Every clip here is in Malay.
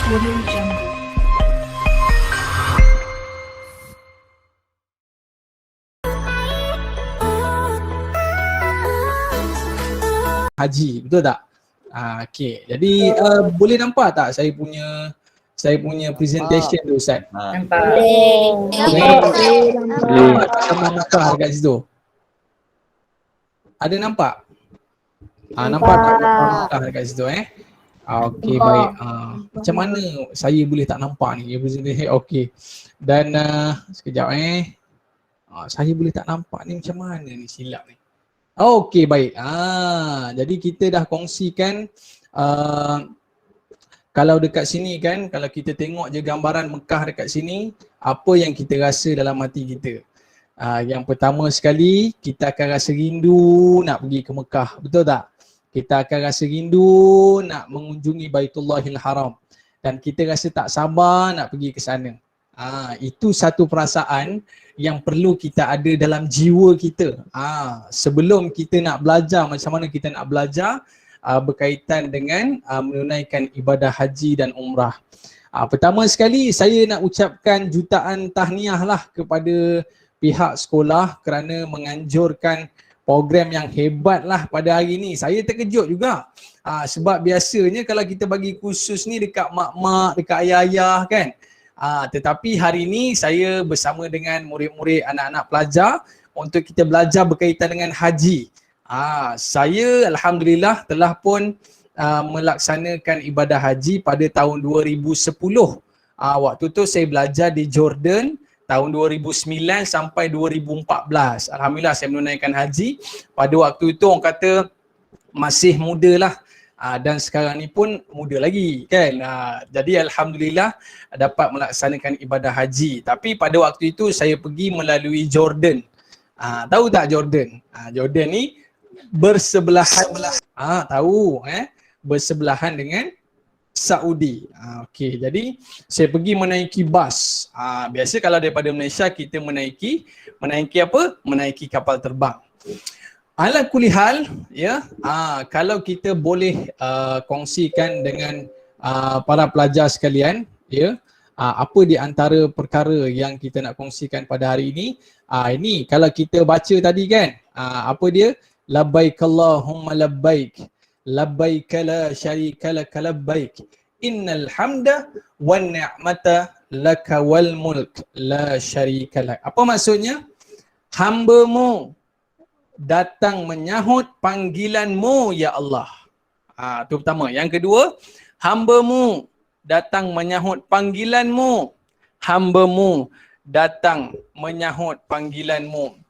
Audio Jungle. Haji, betul tak? Okey. Jadi boleh nampak tak saya punya presentation tu Ustaz? Nampak. Nampak gambar Mekah dekat situ? Ada nampak? Nampak tak gambar Mekah dekat situ Okey, baik. Macam mana saya boleh tak nampak ni presentation? Okey. Dan sekejap saya boleh tak nampak ni macam mana ni silap ni. Okey, baik. Jadi kita dah kongsikan kalau dekat sini kan, kalau kita tengok je gambaran Mekah dekat sini, apa yang kita rasa dalam hati kita? Yang pertama sekali, kita akan rasa rindu nak pergi ke Mekah, betul tak? Kita akan rasa rindu nak mengunjungi Baitullahil Haram dan kita rasa tak sabar nak pergi ke sana. Itu satu perasaan yang perlu kita ada dalam jiwa kita. Sebelum kita nak belajar macam mana kita nak belajar berkaitan dengan menunaikan ibadah haji dan umrah. Pertama sekali saya nak ucapkan jutaan tahniah lah kepada pihak sekolah kerana menganjurkan program yang hebat lah pada hari ni. Saya terkejut juga sebab biasanya kalau kita bagi kursus ni dekat mak-mak, dekat ayah-ayah kan. Tetapi hari ini saya bersama dengan murid-murid anak-anak pelajar untuk kita belajar berkaitan dengan haji. Saya alhamdulillah telah pun melaksanakan ibadah haji pada tahun 2010. Waktu tu saya belajar di Jordan tahun 2009 sampai 2014. Alhamdulillah saya menunaikan haji. Pada waktu itu orang kata masih muda lah. Dan sekarang ni pun muda lagi kan. Jadi alhamdulillah dapat melaksanakan ibadah haji. Tapi pada waktu itu saya pergi melalui Jordan. Tahu tak Jordan? Jordan ni bersebelahan bersebelahan dengan Saudi. Okey, jadi saya pergi menaiki bas. Biasa kalau daripada Malaysia kita menaiki apa? Menaiki kapal terbang. Ala kulli hal kalau kita boleh kongsikan dengan para pelajar sekalian apa di antara perkara yang kita nak kongsikan pada hari ini. Ini kalau kita baca tadi kan, apa dia? Labbaik Allahumma labbaik, labbaik la syarika lak labbaik, innal hamda wan ni'mata laka wal mulk la syarika lak. Apa maksudnya? Hamba-Mu datang menyahut panggilan-Mu ya Allah. Itu pertama. Yang kedua, hamba-Mu datang menyahut panggilan-Mu. Hamba-Mu datang menyahut panggilan-Mu.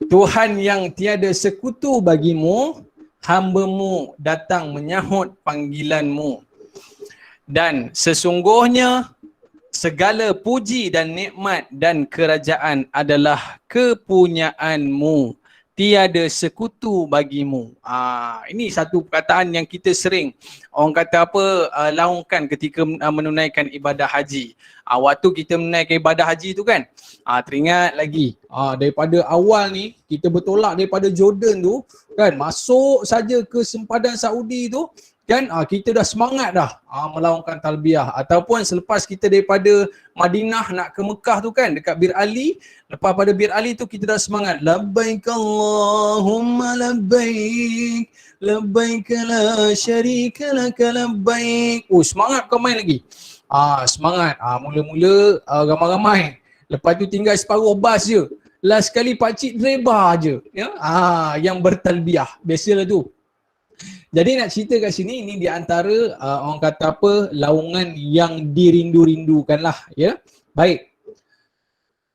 Tuhan yang tiada sekutu bagi-Mu, hamba-Mu datang menyahut panggilan-Mu. Dan sesungguhnya segala puji dan nikmat dan kerajaan adalah kepunyaan-Mu. Tiada sekutu bagi-Mu. Ini satu perkataan yang kita sering orang kata apa laungkan ketika menunaikan ibadah haji. Waktu kita menunaikan ibadah haji tu kan, teringat lagi daripada awal ni kita bertolak daripada Jordan tu kan, masuk saja ke sempadan Saudi tu kan, kita dah semangat dah melaungkan talbiyah. Ataupun selepas kita daripada Madinah nak ke Mekah tu kan, dekat Bir Ali, lepas pada Bir Ali tu kita dah semangat labbaik Allahumma labbaik, labbaik la syarika lak labbaik. Semangat kau main lagi. Semangat. Mula-mula ramai-ramai. Lepas tu tinggal separuh bas je. Last sekali pakcik driver je yang bertalbiyah. Biasalah tu. Jadi nak cerita kat sini, ini di antara orang kata apa, laungan yang dirindu-rindukan lah ya. Baik.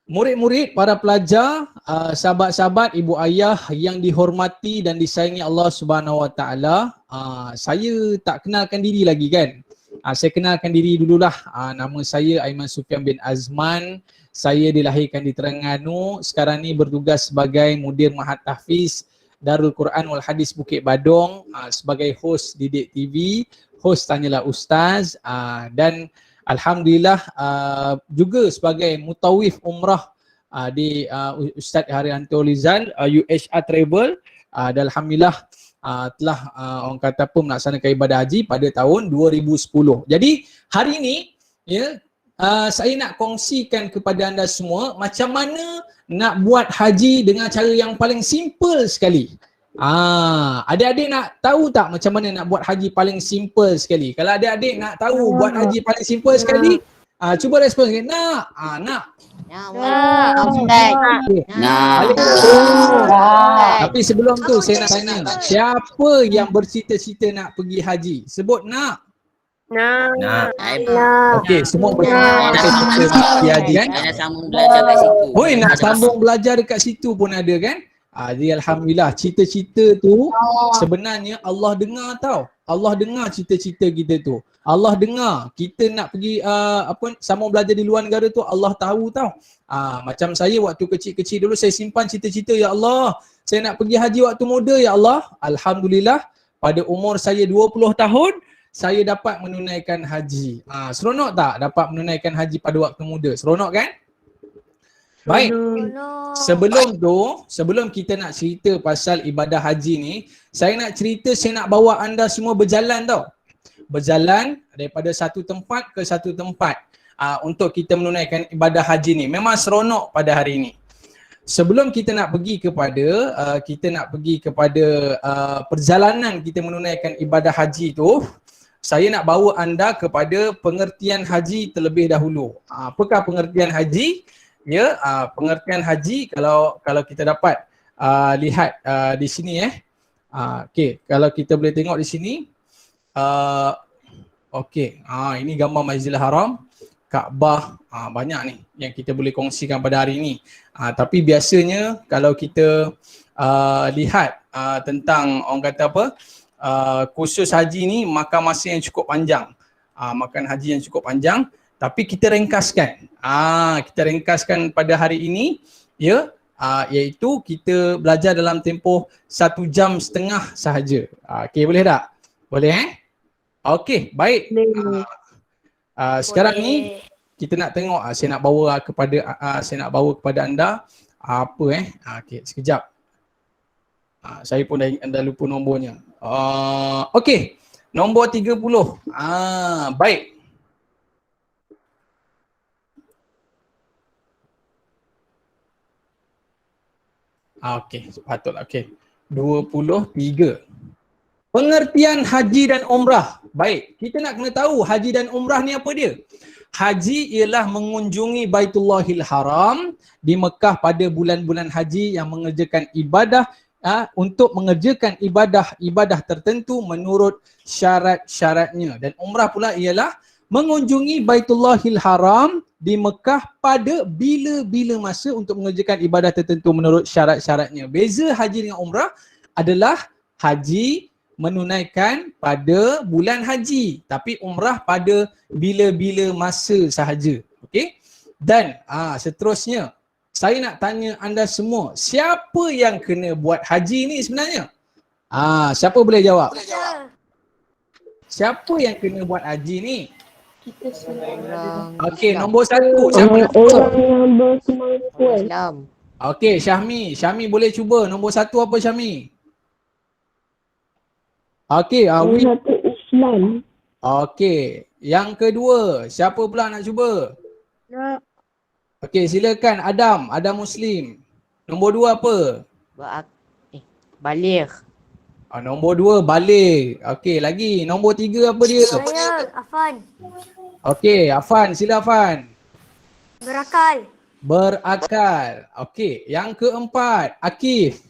Murid-murid, para pelajar, sahabat-sahabat, ibu ayah yang dihormati dan disayangi Allah Subhanahu Wa Taala, saya tak kenalkan diri lagi kan. Saya kenalkan diri dululah. Nama saya Aiman Sufian bin Azman. Saya dilahirkan di Terengganu. Sekarang ni bertugas sebagai mudir Mahat Tahfiz Darul Quran wal Hadis Bukit Badong, sebagai host Didik TV, host Tanyalah Ustaz, dan alhamdulillah juga sebagai mutawif umrah di Ustaz Haryanto Lizal UHR Travel, dan alhamdulillah telah orang kata apa melaksanakan ibadah haji pada tahun 2010. Jadi hari ini ya saya nak kongsikan kepada anda semua macam mana nak buat haji dengan cara yang paling simple sekali. Adik-adik nak tahu tak macam mana nak buat haji paling simple sekali? Kalau adik-adik nak tahu buat haji paling simple sekali, cuba respon sikit. Nak. Nak. Tapi sebelum tu saya nak tanya, siapa yang bercita-cita nak pergi haji? Sebut nak. Okey, semua bercita-cita nak pergi haji kan? Nak sambung belajar kat situ. Nak sambung belajar dekat situ pun ada kan? Jadi alhamdulillah cita-cita tu sebenarnya Allah dengar tau. Allah dengar cita-cita kita tu. Allah dengar kita nak pergi sambung belajar di luar negara tu, Allah tahu tau. Macam saya waktu kecil-kecil dulu saya simpan cita-cita, ya Allah, saya nak pergi haji waktu muda ya Allah. Alhamdulillah pada umur saya 20 tahun saya dapat menunaikan haji. Seronok tak dapat menunaikan haji pada waktu muda? Seronok kan? Baik. Sebelum kita nak cerita pasal ibadah haji ni, saya nak cerita, saya nak bawa anda semua berjalan tau. Berjalan daripada satu tempat ke satu tempat untuk kita menunaikan ibadah haji ni. Memang seronok pada hari ini. Sebelum kita nak pergi kepada perjalanan kita menunaikan ibadah haji tu, saya nak bawa anda kepada pengertian haji terlebih dahulu. Apakah pengertian haji? Ya, pengertian haji kalau kita dapat lihat di sini okey, kalau kita boleh tengok di sini okey, ini gambar Masjidil Haram, Kaabah, banyak ni yang kita boleh kongsikan pada hari ini. Tapi biasanya kalau kita lihat tentang orang kata apa, khusus haji ni makan masa yang cukup panjang. Makan haji yang cukup panjang. Tapi kita ringkaskan. Kita ringkaskan pada hari ini ya, iaitu kita belajar dalam tempoh 1.5 jam sahaja. Okey, boleh tak? Boleh Okey, baik. Sekarang ni kita nak tengok, saya nak bawa kepada anda apa okey, sekejap. Saya pun dah lupa nombornya. Okey, nombor 30. Baik. Okey, sepatutlah. Okey. 23. Pengertian haji dan umrah. Baik, kita nak kena tahu haji dan umrah ni apa dia? Haji ialah mengunjungi Baitullahil Haram di Mekah pada bulan-bulan haji yang mengerjakan ibadah untuk mengerjakan ibadah tertentu menurut syarat-syaratnya. Dan umrah pula ialah mengunjungi Baitullahil Haram di Mekah pada bila-bila masa untuk mengerjakan ibadah tertentu menurut syarat-syaratnya. Beza haji dengan umrah adalah haji menunaikan pada bulan haji, tapi umrah pada bila-bila masa sahaja. Okey? Dan seterusnya, saya nak tanya anda semua, siapa yang kena buat haji ni sebenarnya? Siapa boleh jawab? Siapa yang kena buat haji ni? Kita semua. Okey, nombor 1. Siapa nak cuba? Okey, Syahmi. Syahmi boleh cuba. Nombor 1 apa Syahmi? Okey, Satu Islam. Okey, yang kedua, siapa pula nak cuba? Nak. Okey, silakan Adam. Adam Muslim. Nombor 2 apa? Balik. Nombor 2 balik. Okey, lagi. Nombor 3 apa dia? Saya, Afan. Okey, Afan. Sila Afan. Berakal. Berakal. Okey, yang keempat, Akif.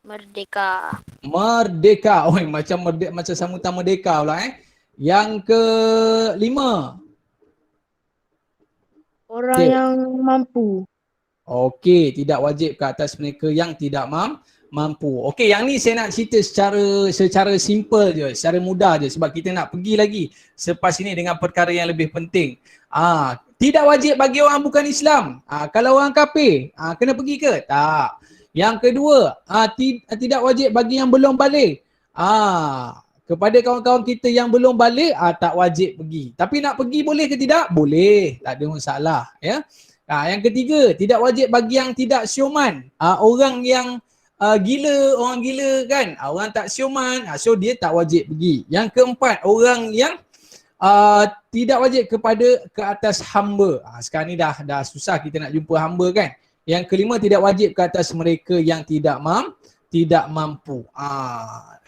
Merdeka. Merdeka. Macam sambutan merdeka pula Yang kelima. Orang yang mampu. Okey, tidak wajib ke atas mereka yang tidak mampu. Okey, yang ni saya nak cerita secara simple je, secara mudah je sebab kita nak pergi lagi selepas ini dengan perkara yang lebih penting. Tidak wajib bagi orang bukan Islam. Kalau orang kafir, kena pergi ke? Tak. Yang kedua, tidak wajib bagi yang belum balik. Kepada kawan-kawan kita yang belum balik, tak wajib pergi. Tapi nak pergi boleh ke tidak? Boleh, tak ada masalah. Ya. Yang ketiga, tidak wajib bagi yang tidak siuman. Orang yang gila, orang gila kan. Orang tak siuman, so dia tak wajib pergi. Yang keempat, orang yang tidak wajib ke atas hamba. Sekarang ni dah susah kita nak jumpa hamba kan. Yang kelima, tidak wajib ke atas mereka yang tidak mampu.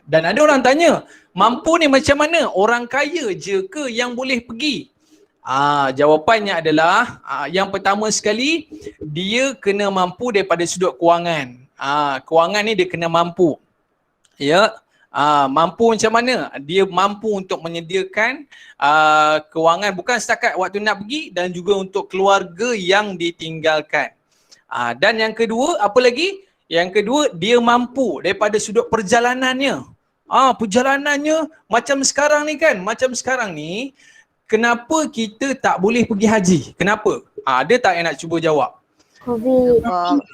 Dan ada orang tanya, mampu ni macam mana? Orang kaya je ke yang boleh pergi? Jawapannya adalah yang pertama sekali, dia kena mampu daripada sudut kewangan. Kewangan ni dia kena mampu. Ya. Mampu macam mana? Dia mampu untuk menyediakan kewangan bukan setakat waktu nak pergi dan juga untuk keluarga yang ditinggalkan. Dan yang kedua, apa lagi? Yang kedua, dia mampu daripada sudut perjalanannya. Perjalanannya macam sekarang ni kan, kenapa kita tak boleh pergi haji? Kenapa? Ada tak yang nak cuba jawab? COVID.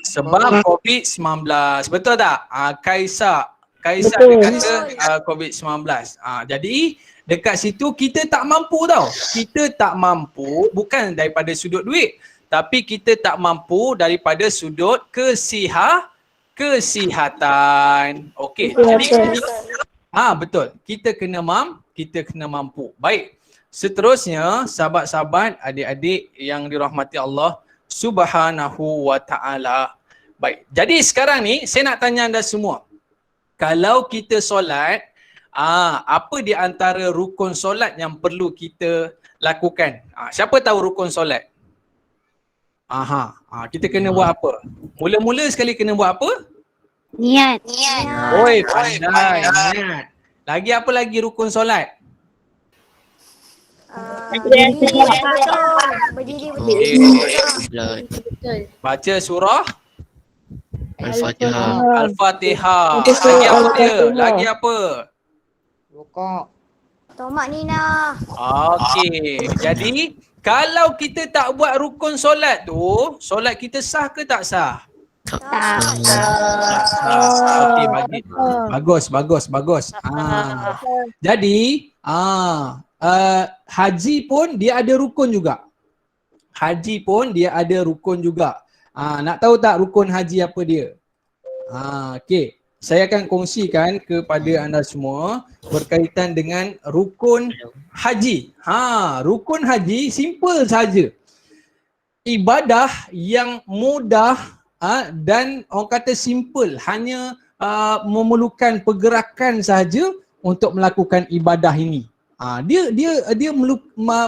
Sebab COVID-19. Betul tak? Kaisar Betul. dia kata COVID-19. Jadi dekat situ kita tak mampu tau. Kita tak mampu bukan daripada sudut duit, tapi kita tak mampu daripada sudut kesihatan. Okey. Jadi betul. Kita kena mampu. Baik. Seterusnya, sahabat-sahabat, adik-adik yang dirahmati Allah Subhanahu wa taala. Baik. Jadi sekarang ni saya nak tanya anda semua. Kalau kita solat, apa di antara rukun solat yang perlu kita lakukan? Siapa tahu rukun solat? Kita kena buat apa? Mula-mula sekali kena buat apa? Niat. Oi, pandai. Niat. Lagi apa lagi rukun solat? Berdiri Okey. Baca surah Al-Fatihah. Al-Fatihah. Lagi apa dia? Lagi apa? Rukuk. Tomak Nina. Okey. Jadi kalau kita tak buat rukun solat tu, solat kita sah ke tak sah? Okey, bagus. Jadi haji pun dia ada rukun juga. Nak tahu tak rukun haji apa dia? Okey. Saya akan kongsikan kepada anda semua berkaitan dengan rukun haji. Rukun haji simple saja. Ibadah yang mudah dan orang kata simple, hanya memerlukan pergerakan sahaja untuk melakukan ibadah ini. Dia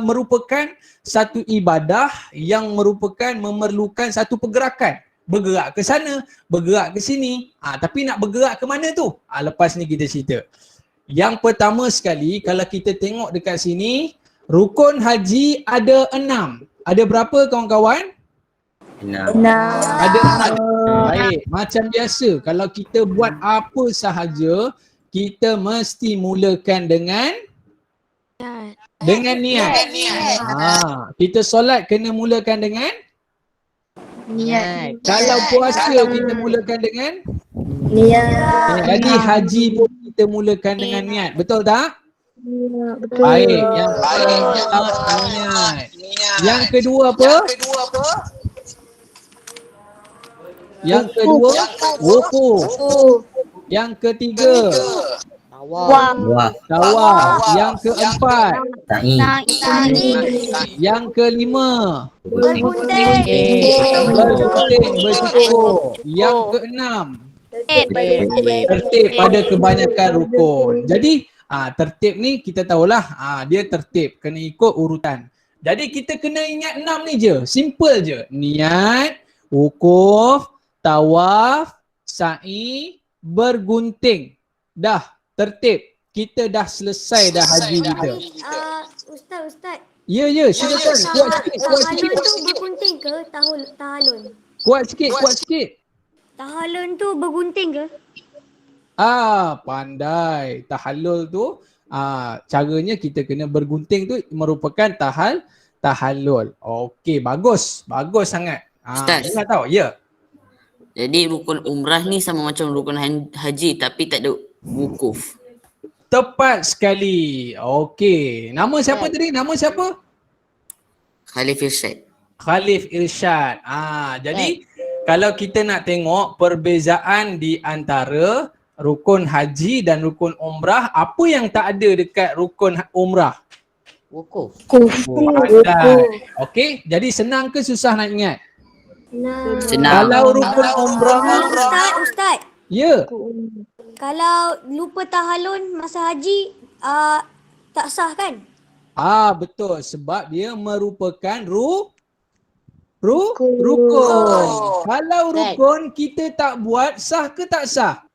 merupakan satu ibadah yang memerlukan satu pergerakan. Bergerak ke sana, bergerak ke sini. Tapi nak bergerak ke mana tu? Lepas ni kita cerita. Yang pertama sekali, kalau kita tengok dekat sini, rukun haji ada 6. Ada berapa kawan-kawan? 6. Ada 6. Baik, macam biasa kalau kita buat apa sahaja, kita mesti mulakan dengan niat. Kita solat kena mulakan dengan Niat. kalau puasa kita mulakan dengan Niat. jadi haji pun kita mulakan dengan niat. Betul tak? Betul. Baik, yang pertama niat. Yang kedua apa? Yang kedua wukuf. Yang ketiga Wah. tawaf. Yang keempat, Sa'i. yang kelima Bergunting. bersyukur. Yang keenam tertib pada kebanyakan rukun. Jadi tertib ni kita tahulah dia tertib, kena ikut urutan. Jadi kita kena ingat 6 ni je, simple je. Niat, wukuf, tawaf, sa'i, bergunting. Dah tertib. Kita dah selesai dah haji kita. Ustaz. Ya, silakan. Kuat sikit. Tahalun tu bergunting ke? Tahalun. Kuat sikit. Tahalun tu bergunting ke? Pandai. Tahallul tu caranya kita kena bergunting tu merupakan tahallul. Okey, bagus. Bagus sangat. Ustaz. Ingat tahu? Ya. Jadi rukun umrah ni sama macam rukun haji tapi tak ada wukuf. Tepat sekali. Okey. Nama siapa tadi? Nama siapa? Khalif Irsyad. Khalif Irsyad. Jadi kalau kita nak tengok perbezaan di antara rukun haji dan rukun umrah, apa yang tak ada dekat rukun umrah? Wukuf. Pandai. Okey, jadi senang ke susah nak ingat? Senang. Kalau rukun umrah, Ustaz. ya. Kalau lupa tahalun masa haji, tak sah kan? Betul, sebab dia merupakan rukun. Kalau rukun kita tak buat, sah ke tak sah?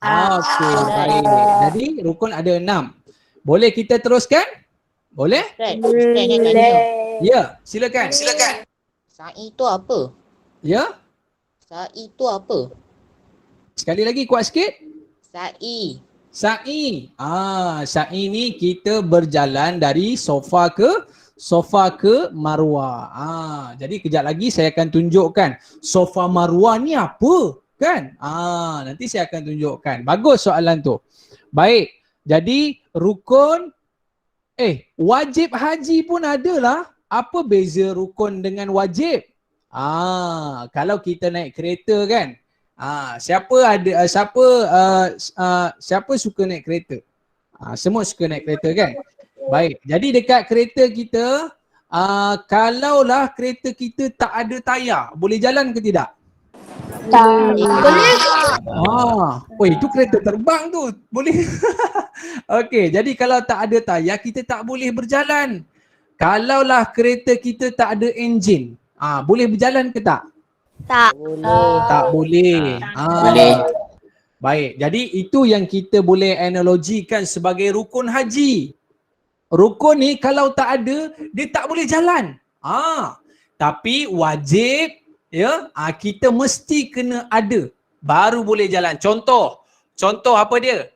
Okey, baik. Jadi rukun ada 6. Boleh kita teruskan? Boleh? Ya, silakan. Sa'i tu apa? Ya, Sa'i tu apa? sekali lagi kuat sikit. Sa'i. Sa'i. Sa'i ni kita berjalan dari Safa ke Marwah. Jadi kejap lagi saya akan tunjukkan Safa Marwah ni apa, kan? Nanti saya akan tunjukkan. Bagus soalan tu. Baik. Jadi rukun wajib haji pun adalah. Apa beza rukun dengan wajib? Kalau kita naik kereta kan. Siapa suka naik kereta? Semua suka naik kereta kan? Baik. Jadi dekat kereta kita, kalaulah kereta kita tak ada tayar, boleh jalan ke tidak? Boleh. Itu kereta terbang tu. Boleh. Okey, jadi kalau tak ada tayar, kita tak boleh berjalan. Kalaulah kereta kita tak ada enjin, boleh berjalan ke tak? Tak. Tak boleh. Boleh. Baik, jadi itu yang kita boleh analogikan sebagai rukun haji. Rukun ni kalau tak ada, dia tak boleh jalan. Tapi wajib, ya, kita mesti kena ada baru boleh jalan. Contoh apa dia?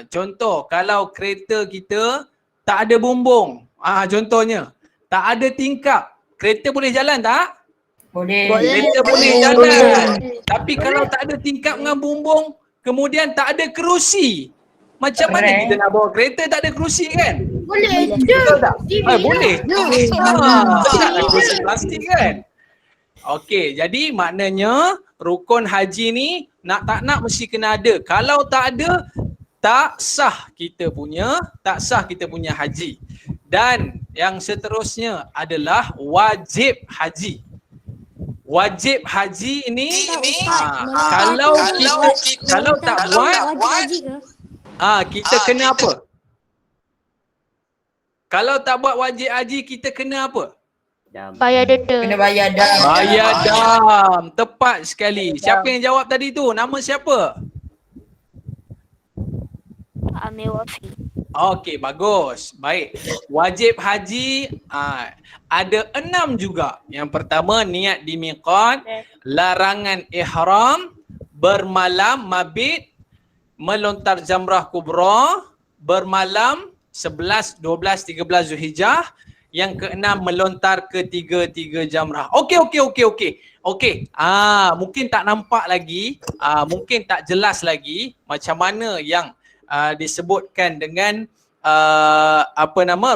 Contoh kalau kereta kita tak ada bumbung. Contohnya tak ada tingkap, kereta boleh jalan tak? Boleh. Kereta boleh jalan. Tapi kalau tak ada tingkap dengan bumbung, kemudian tak ada kerusi, macam mana kita nak bawa kereta tak ada kerusi kan? Boleh. Betul tak? Boleh. Taklah kerusi plastik kan? Okey, jadi maknanya rukun haji ni nak tak nak mesti kena ada. Kalau tak ada, tak sah kita punya haji. Dan yang seterusnya adalah wajib haji. Wajib haji ini kalau tak buat, Wajib haji ke? kita kena apa? Kalau tak buat wajib haji, kita kena apa? Bayar data. Kena bayar dah. Bayar dam. Tepat sekali. Siapa yang jawab tadi tu? Nama siapa? Amir Wafi. Okey, bagus. Baik. Wajib haji ada 6 juga. Yang pertama, niat di miqat, larangan ihram, bermalam mabit, melontar jamrah kubra, bermalam 11, 12, 13 Zulhijjah. Yang keenam, melontar ke 3 jamrah. Okey. Mungkin tak nampak lagi, mungkin tak jelas lagi macam mana yang disebutkan dengan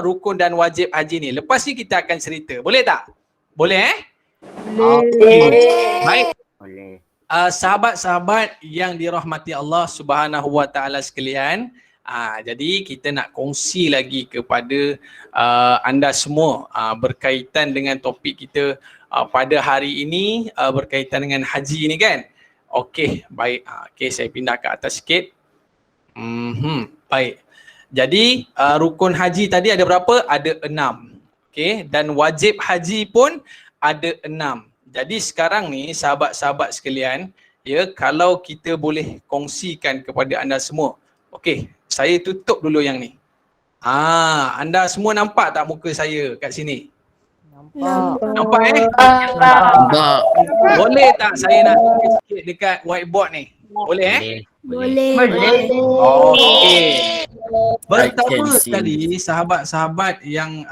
rukun dan wajib haji ni. Lepas ni kita akan cerita. Boleh tak? Boleh Boleh. Baik. Boleh. Sahabat-sahabat yang dirahmati Allah Subhanahu Wa Taala sekalian, jadi kita nak kongsi lagi kepada anda semua berkaitan dengan topik kita pada hari ini, berkaitan dengan haji ni kan. Okey, baik. Okey, saya pindah ke atas sikit. Baik. Jadi rukun haji tadi ada berapa? Ada 6. Okey, dan wajib haji pun ada 6. Jadi sekarang ni sahabat-sahabat sekalian, ya, kalau kita boleh kongsikan kepada anda semua. Okey, saya tutup dulu yang ni. Anda semua nampak tak muka saya kat sini? Nampak Nampak. Boleh tak saya nak tulis sikit dekat whiteboard ni? Boleh Boleh. Okey. Pertama I can see. tadi, sahabat-sahabat yang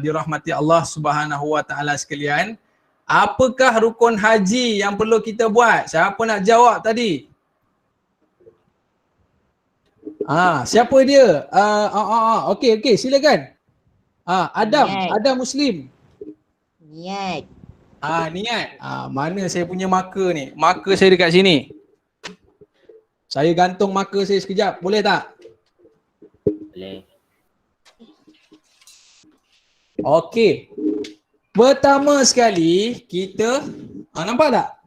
dirahmati Allah Subhanahu Wa Taala sekalian, apakah rukun haji yang perlu kita buat? Siapa nak jawab tadi? Siapa dia? Okey, silakan. Adam Muslim. Niat. Niat. Mana saya punya marker ni? Marker saya dekat sini. Saya gantung marker saya sekejap. Boleh tak? Boleh. Okey. Pertama sekali kita nampak tak?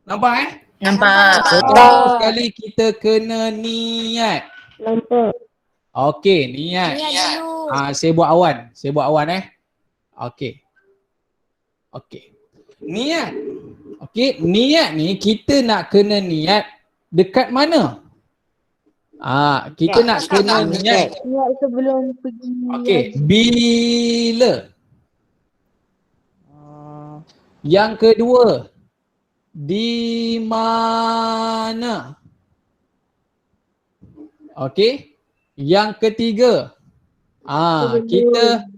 Nampak Nampak. Pertama sekali kita kena niat. Nampak. Okey, niat. Niat dulu. Saya buat awan. Okey. Niat. Okey, niat ni kita nak kena niat dekat mana? Kita nak kena niat. Niat sebelum pergi. Okey, bila? Yang kedua, di mana? Okey. Yang ketiga, kita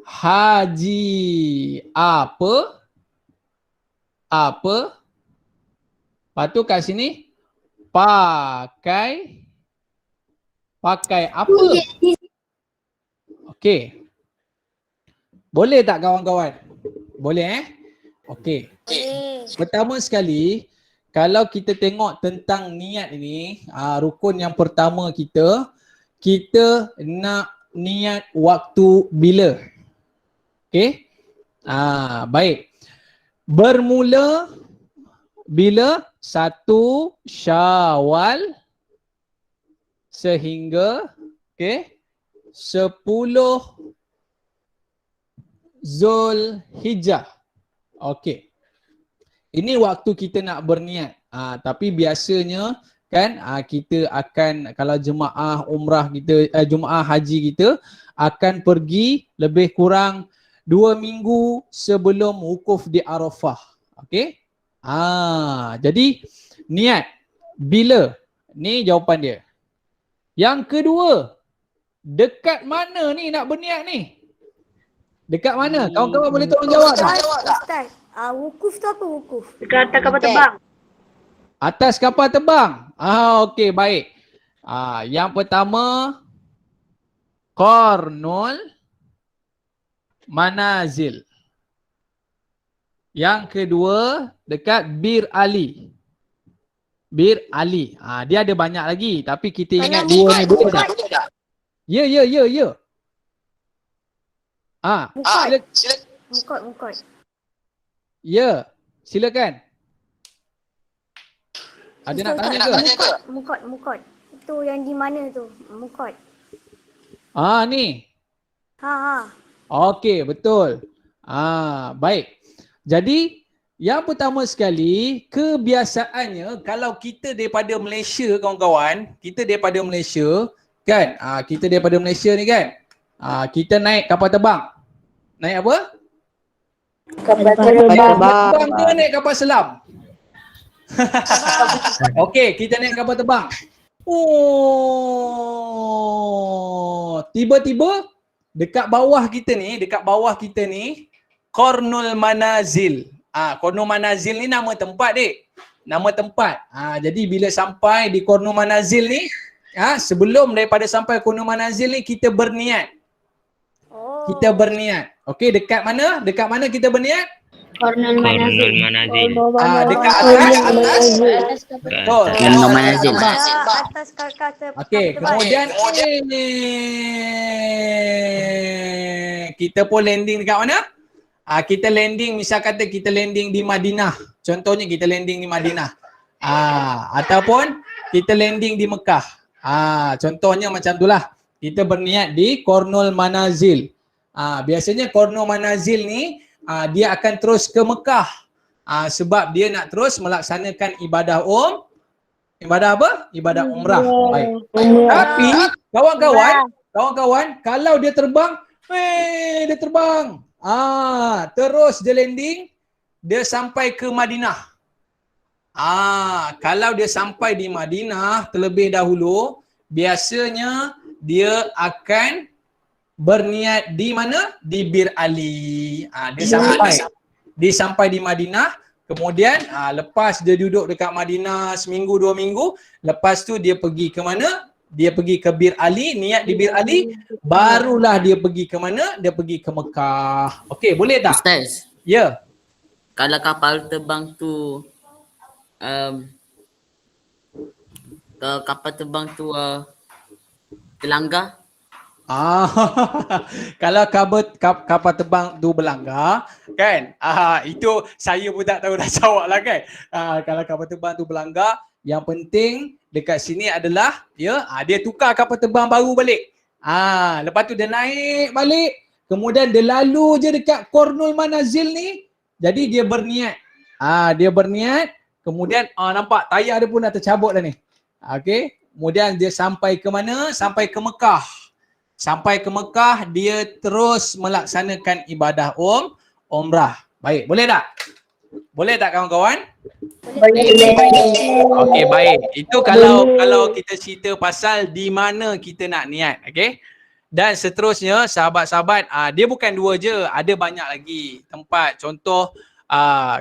haji apa? Lepas tu kat sini pakai apa? Okey. Boleh tak kawan-kawan? Boleh Okey. Pertama sekali, kalau kita tengok tentang niat ini, rukun yang pertama kita nak niat waktu bila. Okey? Baik. Bermula bila 1 Syawal sehingga 10 Zulhijjah. Okey. Ini waktu kita nak berniat. Tapi biasanya kan kita akan, kalau jemaah umrah kita, jemaah haji kita akan pergi lebih kurang 2 minggu sebelum wukuf di Arafah. Okey? Jadi niat bila? Ni jawapan dia. Yang kedua, dekat mana ni nak berniat ni? Dekat mana? Kawan-kawan boleh tolong jawab tak? Ustaz, wukuf tu apa wukuf? Dekat atas kapal terbang. Atas kapal terbang. Okey, baik. Yang pertama, Qarnul Manazil. Yang kedua, dekat Bir Ali. Bir Ali. Dia ada banyak lagi, tapi kita ingat dua ni, boleh tak? Ya. Mukot. Ya, silakan. Ada nak tanya ke? Mukot. Itu yang di mana tu? Mukot. Ni. Ha. Okey, betul. Baik. Jadi, yang pertama sekali, kebiasaannya kalau kita daripada Malaysia, kawan-kawan, kita daripada Malaysia ni kan, kita naik kapal terbang. Naik apa? Kapal Terbang ke naik kapal selam? Okey, kita naik kapal terbang. Tiba-tiba dekat bawah kita ni Qarnul Manazil. Qarnul Manazil ni nama tempat, Dik. Nama tempat. Jadi bila sampai di Qarnul Manazil ni, sebelum daripada sampai Qarnul Manazil ni kita berniat. Kita berniat. Okey, dekat mana? Dekat mana kita berniat? Qarnul Manazil. Dekat atas. Betul. Qarnul Manazil. Atas kapal. Okey, kemudian kita pun landing dekat mana? Kita landing, misal kata kita landing di Madinah. Contohnya kita landing di Madinah. Ataupun kita landing di Mekah. Contohnya macam itulah. Kita berniat di Qarnul Manazil. Biasanya Qarnul Manazil ni dia akan terus ke Mekah. Sebab dia nak terus melaksanakan ibadah ibadah apa? Ibadah umrah. Baik. Tapi kawan-kawan, kalau dia terbang, terus dia landing, dia sampai ke Madinah. Kalau dia sampai di Madinah terlebih dahulu, biasanya dia akan berniat di mana? Di Bir Ali. Dia sampai di Madinah, kemudian lepas dia duduk dekat Madinah seminggu 2 minggu, lepas tu dia pergi ke mana? Dia pergi ke Bir Ali, niat di Bir Ali, barulah dia pergi ke mana? Dia pergi ke Mekah. Okey, boleh tak? Ustaz, Ya. Kalau kapal terbang tu kapal terbang tu terlanggar. Kalau kapal terbang tu berlanggar kan, itu saya pun tak tahu dah jawab lah kan. Kalau kapal terbang tu berlanggar, yang penting dekat sini adalah dia tukar kapal terbang baru balik. Lepas tu dia naik balik, kemudian dia lalu je dekat Kornul Manazil ni, jadi dia berniat. Dia berniat, kemudian nampak tayar dia pun dah tercabut dah ni. Okey, kemudian dia sampai ke mana? Sampai ke Mekah. Sampai ke Mekah, dia terus melaksanakan ibadah umrah. Baik, boleh tak? Boleh tak kawan-kawan? Okey, baik. Itu kalau kita cerita pasal di mana kita nak niat, okey? Dan seterusnya, sahabat-sahabat, dia bukan dua je, ada banyak lagi tempat. Contoh,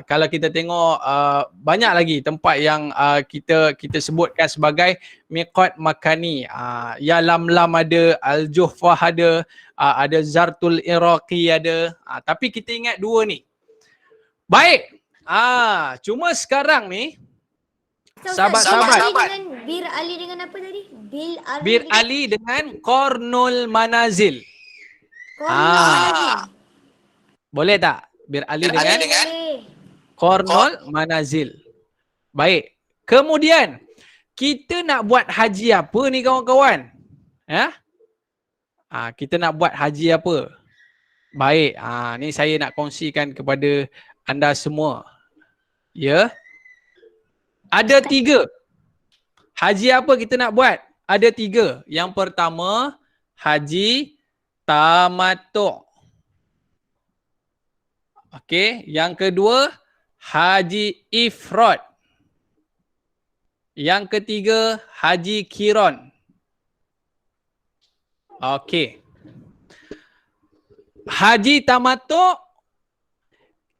kalau kita tengok banyak lagi tempat yang kita sebutkan sebagai miqat makani. Ya Lamlam ada, Al-Juhfah ada Zartul Iraqi ada. Tapi kita ingat dua ni. Baik. Cuma sekarang ni sahabat-sahabat, Bir Ali dengan apa tadi? Bir Ali dengan Kornul Manazil. Boleh tak? Bir Ali dengan Kornul Manazil. Baik. Kemudian kita nak buat haji apa ni kawan-kawan? Kita nak buat haji apa? Baik. Ni saya nak kongsikan kepada anda semua. Ya. Ada 3. Haji apa kita nak buat? Ada 3. Yang pertama, haji tamattu'. Okey, yang kedua haji ifrad. Yang ketiga haji qiran. Okey. Haji tamattu'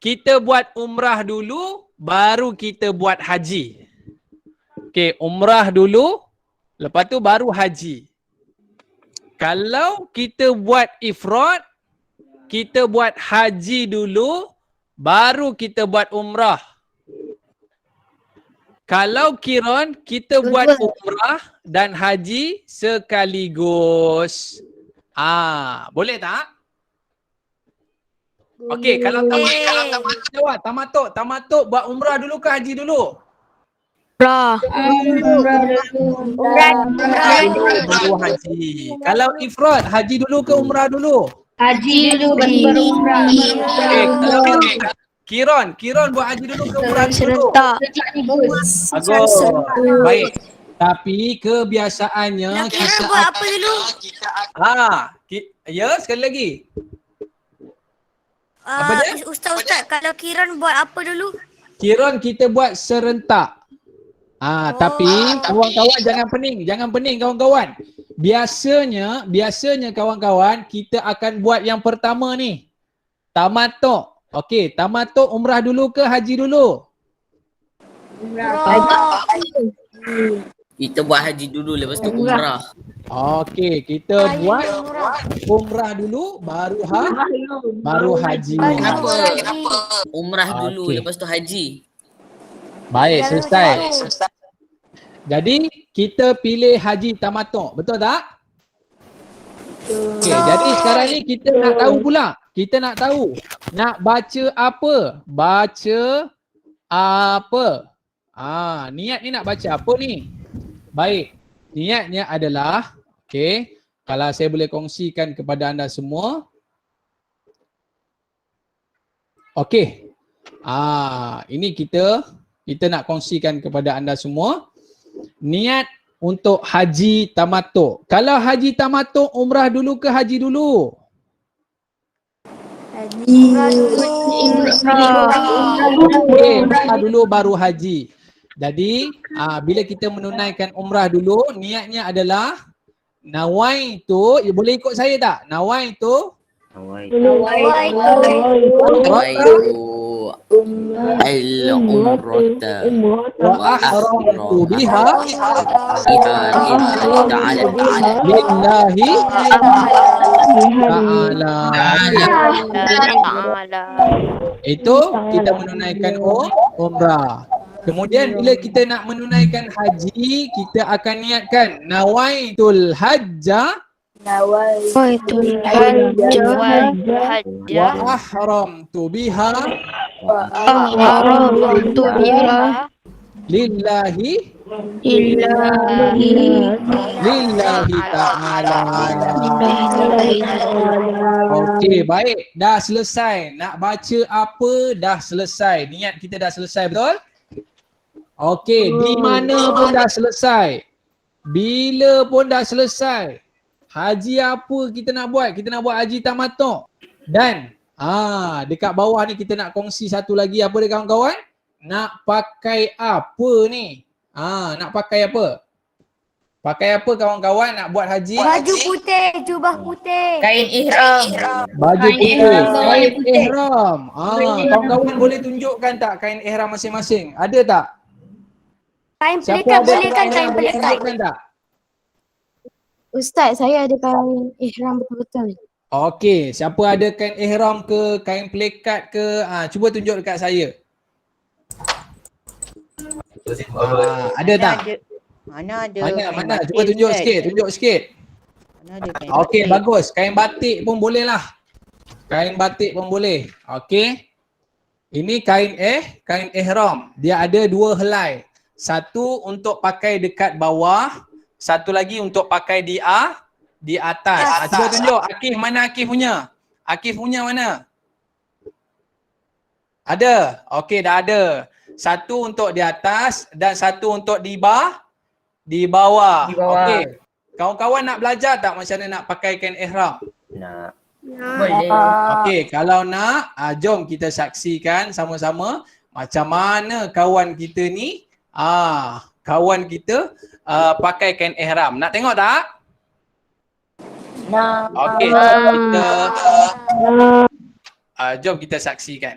kita buat umrah dulu baru kita buat haji. Okey, umrah dulu lepas tu baru haji. Kalau kita buat ifrad, kita buat haji dulu, baru kita buat umrah. Kalau qiran, kita buat umrah dan haji sekaligus. Boleh tak? Okey, kalau tamattu' buat umrah dulu ke haji dulu? Baru haji. Kalau ifrad, haji dulu ke umrah dulu? Haji dulu baru umrah. Qiran buat haji dulu ke umrah dulu? Bagus. Baik. Tapi kebiasaannya kita buat apa dulu? Ya, sekali lagi. Apa dia? Ustaz, kalau Kiran buat apa dulu? Qiran kita buat serentak. Tapi kawan-kawan jangan pening kawan-kawan. Biasanya kawan-kawan kita akan buat yang pertama ni. Tamattu'. Okey, tamattu' umrah dulu ke haji dulu? Kita buat haji dulu lepas tu umrah. Okey, kita buat umrah dulu baru haji. Kenapa? Umrah dulu lepas tu haji. Baik, selesai. Jadi kita pilih haji tamattu', betul tak? Okey, jadi sekarang ni kita nak tahu pula. Kita nak tahu nak baca apa? Baca apa? Niat ni nak baca apa ni? Baik. Niatnya adalah kalau saya boleh kongsikan kepada anda semua. Okey. Ini kita nak kongsikan kepada anda semua. Niat untuk haji tamattu'. Kalau haji tamattu' umrah dulu ke haji dulu? Umrah dulu baru haji. Jadi bila kita menunaikan umrah dulu, niatnya adalah nawaitu, boleh ikut saya tak? Nawaitu al-umrata wa ahramtu biha lillahi Ta'ala. Ta'ala. Itu kita menunaikan umrah. Kemudian bila kita nak menunaikan haji, kita akan niatkan nawaitul hajja Waitul hajja wa ahramtu biha ahramtu biha lillahi lillahi ta'ala. Okey, baik. Dah selesai. Nak baca apa dah selesai. Niat kita dah selesai, betul? Okey, di mana pun dah selesai. Bila pun dah selesai. Haji apa kita nak buat? Kita nak buat haji tamattu'. Dan dekat bawah ni kita nak kongsi satu lagi apa dia kawan-kawan? Nak pakai apa ni? Nak pakai apa? Pakai apa kawan-kawan nak buat haji? Baju putih, jubah putih. Kain ihram. Baju putih. Kain Kain ihram. Kawan-kawan boleh tunjukkan tak kain ihram masing-masing? Ada tak? Kain Siapa pelikat ada boleh kan kain boleh pelikat? tunjukkan tak? Ustaz, saya ada kain ihram betul-betul. Okey, siapa ada kain ihram ke, kain pelikat ke? Cuba tunjuk dekat saya. Ada tak? Mana ada? Mana? Cuba tunjuk sikit. Mana ada kain Okey, batik? bagus. Kain batik pun boleh lah. Kain batik pun boleh. Okey. Ini kain ihram. Dia ada dua helai. Satu untuk pakai dekat bawah, satu lagi untuk pakai di atas. Cuba tunjuk. Akif, mana Akif punya? Akif punya mana? Ada. Okey, dah ada. Satu untuk di atas dan satu untuk di bawah. Di bawah. Okey. Kawan-kawan nak belajar tak macam mana nak pakai kain ihram? Nak. Boleh. Okey, kalau nak, jom kita saksikan sama-sama macam mana kawan kita ni, kawan kita pakai kain ihram. Nak tengok tak? Nak. Okey, jom kita saksikan.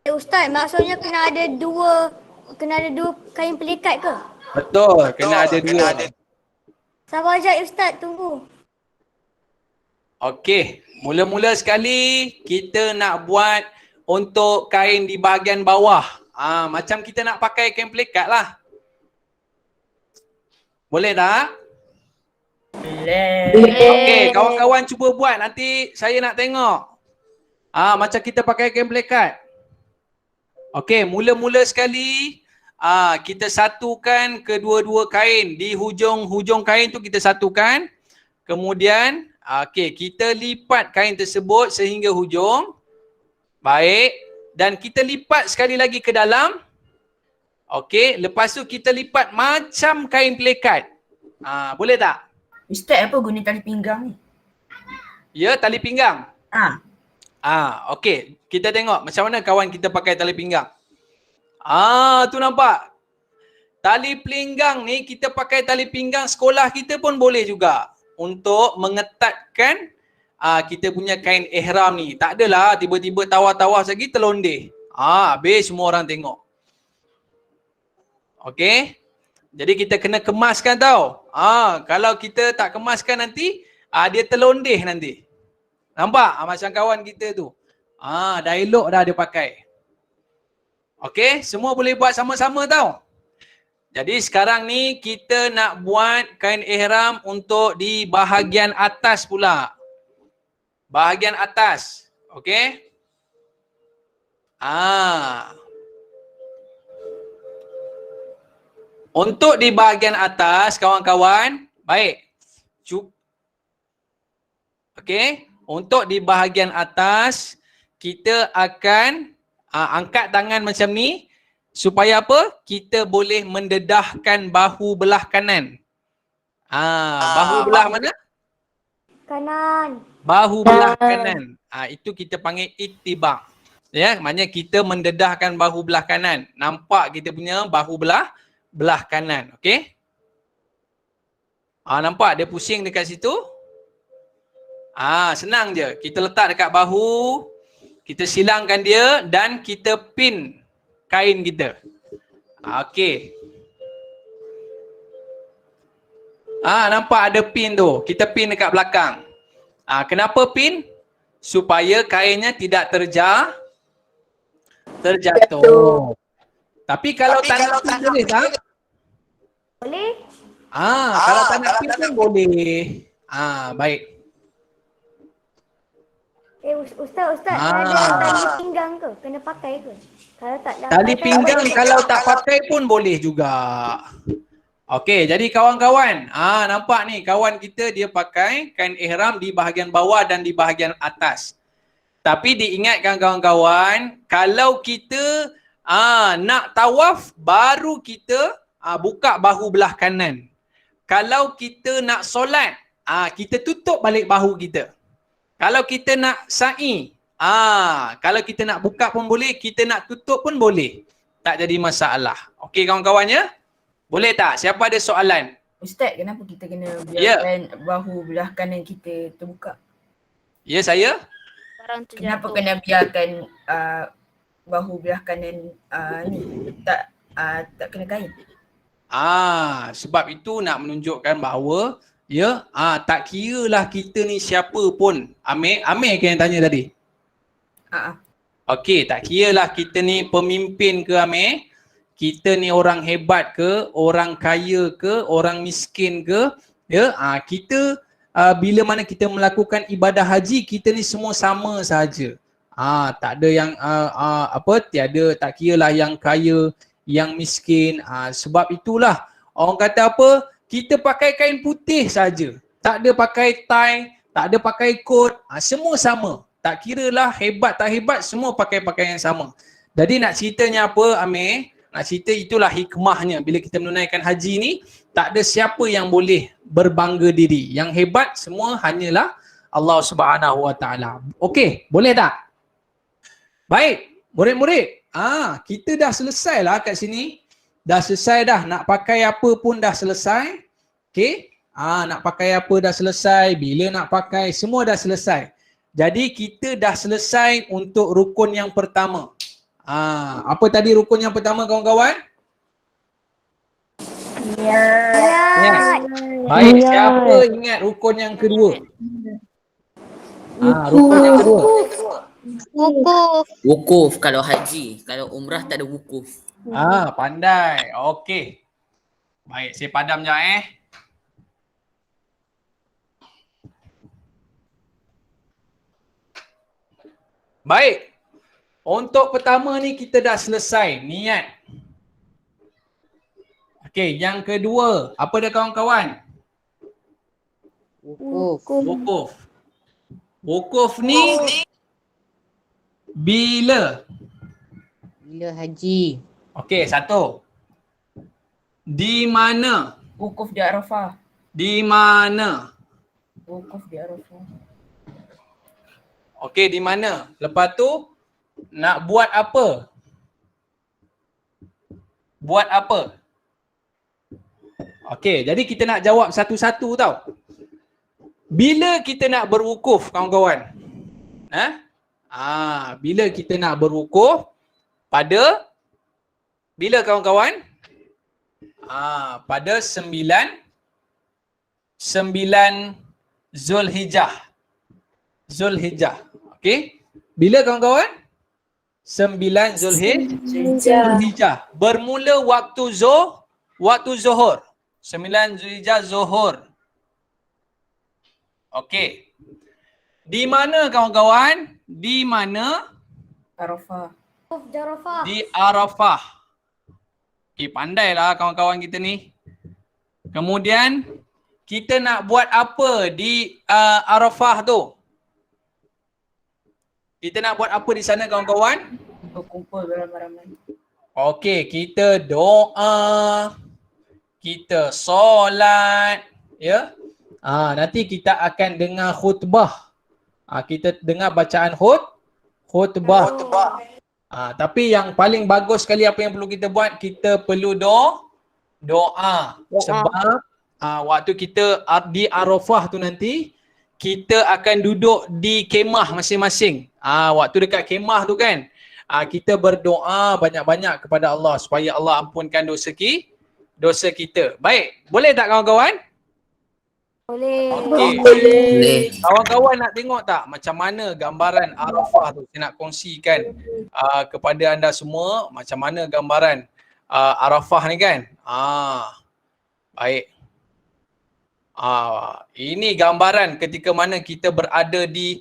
Ustaz, maksudnya kena ada dua kain pelikat ke? Betul, kena ada dua. Sabar sekejap Ustaz, tunggu. Okey, mula-mula sekali kita nak buat untuk kain di bahagian bawah. Macam kita nak pakai kain pelikat lah. Boleh tak? Boleh. Okey, kawan-kawan cuba buat, nanti saya nak tengok. Macam kita pakai kain pelikat. Okey, mula-mula sekali kita satukan kedua-dua kain. Di hujung kain tu kita satukan. Kemudian, kita lipat kain tersebut sehingga hujung. Baik. Dan kita lipat sekali lagi ke dalam. Okey, lepas tu kita lipat macam kain pelikat. Boleh tak? Ustaz, apa guna tali pinggang ni? Ya, tali pinggang. Okey, kita tengok macam mana kawan kita pakai tali pinggang. Tu nampak. Tali pinggang ni kita pakai tali pinggang sekolah kita pun boleh juga untuk mengetatkan kita punya kain ihram ni. Tak adalah tiba-tiba tawar-tawar lagi terlondeh. Habis semua orang tengok. Okey. Jadi kita kena kemaskan tau. Kalau kita tak kemaskan nanti dia terlondeh nanti. Nampak macam kawan kita tu. Dah elok dah dia pakai. Okey, semua boleh buat sama-sama tau. Jadi sekarang ni kita nak buat kain ihram untuk di bahagian atas pula. Bahagian atas. Okey. Untuk di bahagian atas kawan-kawan, baik. Okey, untuk di bahagian atas kita akan angkat tangan macam ni supaya apa? Kita boleh mendedahkan bahu belah kanan. Bahu belah mana? Kanan. Bahu belah kanan. Itu kita panggil ittibak. Ya, maknanya kita mendedahkan bahu belah kanan. Nampak kita punya bahu belah kanan. Okey? Nampak dia pusing dekat situ? Senang je. Kita letak dekat bahu, kita silangkan dia dan kita pin kain kita. Okey. Nampak ada pin tu. Kita pin dekat belakang. Kenapa pin? Supaya kainnya tidak terjatuh. Tapi kalau tak nak pin boleh tak? Boleh? Kalau tak nak pin pun boleh. Baik. Ustaz, ada tali pinggang ke? Kena pakai ke? Kalau tak dapat Tali pinggang kalau tak pakai pun boleh juga. Okey, jadi kawan-kawan, nampak ni kawan kita dia pakai kain ihram di bahagian bawah dan di bahagian atas. Tapi diingatkan kawan-kawan, kalau kita nak tawaf baru kita buka bahu belah kanan. Kalau kita nak solat, kita tutup balik bahu kita. Kalau kita nak sa'i, kalau kita nak buka pun boleh, kita nak tutup pun boleh. Tak jadi masalah. Okey kawan-kawannya? Boleh tak? Siapa ada soalan? Ustaz, kenapa kita kena biarkan bahu belah kanan kita terbuka? Ya, saya? Kenapa kena biarkan bahu belah kanan ni tak kena kain? Sebab itu nak menunjukkan bahawa tak kiralah kita ni siapa pun. Amir ke yang tanya tadi? Okey, tak kiralah kita ni pemimpin ke Amir, kita ni orang hebat ke, orang kaya ke, orang miskin ke, kita bila mana kita melakukan ibadah haji, kita ni semua sama saja. Tak ada yang tak kiralah yang kaya, yang miskin. Sebab itulah orang kata apa? Kita pakai kain putih saja. Tak ada pakai tie, tak ada pakai coat, semua sama. Tak kiralah hebat tak hebat, semua pakai pakaian yang sama. Jadi nak ceritanya apa Amir? Nak cerita itulah hikmahnya bila kita menunaikan haji ni, tak ada siapa yang boleh berbangga diri. Yang hebat semua hanyalah Allah Subhanahu Wa Taala. Okey, boleh tak? Baik, murid-murid. Kita dah selesai lah kat sini. Dah selesai dah, nak pakai apa pun dah selesai. Okey? Nak pakai apa dah selesai, bila nak pakai semua dah selesai. Jadi kita dah selesai untuk rukun yang pertama. Apa tadi rukun yang pertama kawan-kawan? Ya. Baik, siapa ingat rukun yang kedua? Rukun yang kedua. Wukuf kalau haji, kalau umrah tak ada wukuf. Pandai. Okey. Baik, saya padam sekejap Baik. Untuk pertama ni kita dah selesai niat. Okey, yang kedua, apa dah kawan-kawan? Wukuf. Wukuf ni bila? Bila haji. Okey, satu. Di mana? Wukuf di Arafah. Di mana? Wukuf di Arafah. Okey, di mana? Lepas tu nak buat apa? Buat apa? Okey, jadi kita nak jawab satu-satu tau. Bila kita nak berwukuf kawan-kawan? Bila kita nak berwukuf pada bila kawan-kawan? Pada 9 Zulhijjah. Okey? Bila kawan-kawan? 9 Zulhijjah. Bermula waktu zuhur. 9 Zulhijjah zuhur. Okey. Di mana kawan-kawan? Di mana? Arafah. Di Arafah. Okey, pandailah kawan-kawan kita ni. Kemudian kita nak buat apa di Arafah tu? Kita nak buat apa di sana kawan-kawan? Berkumpul beramai-ramai. Okey, kita doa, kita solat, ya. Nanti kita akan dengar khutbah. Kita dengar bacaan khutbah. Tapi yang paling bagus sekali apa yang perlu kita buat, kita perlu doa. Sebab waktu kita di Arafah tu nanti, kita akan duduk di kemah masing-masing. Waktu dekat kemah tu kan, kita berdoa banyak-banyak kepada Allah supaya Allah ampunkan dosa kita. Baik, boleh tak kawan-kawan? Boleh. Okey. Boleh. Kawan-kawan nak tengok tak macam mana gambaran Arafah tu? Saya nak kongsikan kepada anda semua macam mana gambaran Arafah ni kan. Baik. Ini gambaran ketika mana kita berada di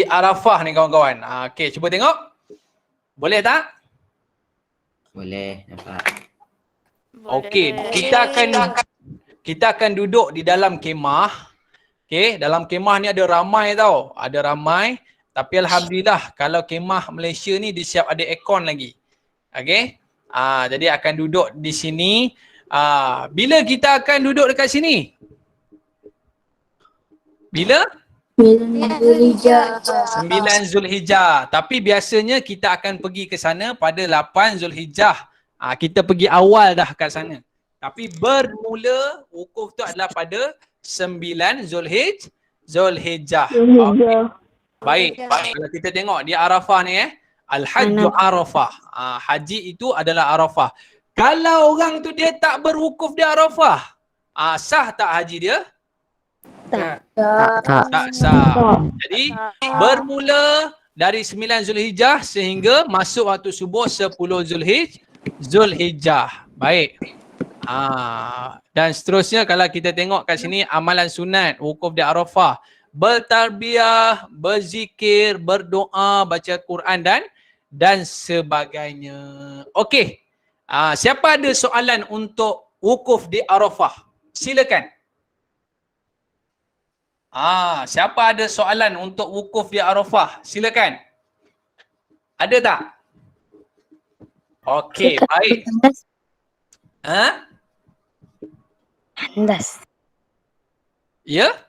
Arafah ni kawan-kawan. Okey, cuba tengok. Boleh tak? Boleh, nampak. Okey, kita akan duduk di dalam kemah. Okey, dalam kemah ni ada ramai tau. Ada ramai. Tapi alhamdulillah kalau kemah Malaysia ni dia siap ada aircon lagi. Okey. Jadi akan duduk di sini. Bila kita akan duduk dekat sini? Bila? 9 Zulhijjah. 9 Zulhijjah. Tapi biasanya kita akan pergi ke sana pada 8 Zulhijjah. Kita pergi awal dah kat sana. Tapi bermula wukuf tu adalah pada 9 Zulhijjah. Okay. Baik. Kalau kita tengok di Arafah ni Al-Hajju Arafah. Haji itu adalah Arafah. Kalau orang tu dia tak berwukuf di Arafah, sah tak haji dia? Tak sah. Jadi bermula dari 9 Zulhijjah sehingga masuk waktu subuh 10 Zulhijjah. Baik. Dan seterusnya kalau kita tengok kat sini amalan sunat wukuf di Arafah, bertarbiyah, berzikir, berdoa, baca Quran dan sebagainya. Okey. Siapa ada soalan untuk wukuf di Arafah? Silakan. Siapa ada soalan untuk wukuf di Arafah? Silakan. Ada tak? Okey, baik. Tandas. Ya?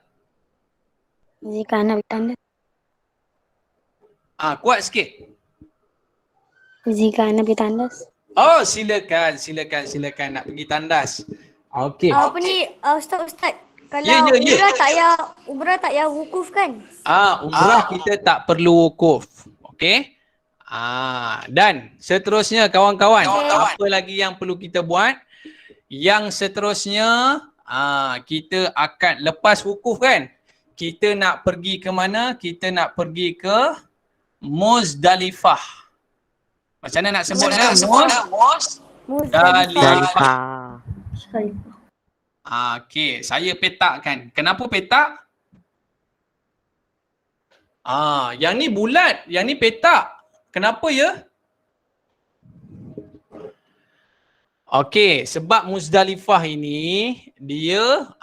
Jika anak bertandas. Kuat sikit. Jika anak bertandas. Oh, silakan nak pergi tandas. Okey. Apa ni Ustaz? Kalau Ya. umrah tak payah wukuf kan? Umrah kita tak perlu wukuf. Okey? Dan seterusnya kawan-kawan, apa lagi yang perlu kita buat? Yang seterusnya kita akan lepas wukuf kan? Kita nak pergi ke mana? Kita nak pergi ke Muzdalifah. Macam mana nak sebutnya? Muzdalifah. Okey, saya petakkan. Kenapa petak? Yang ni bulat, yang ni petak. Kenapa ya? Okey, sebab Muzdalifah ini dia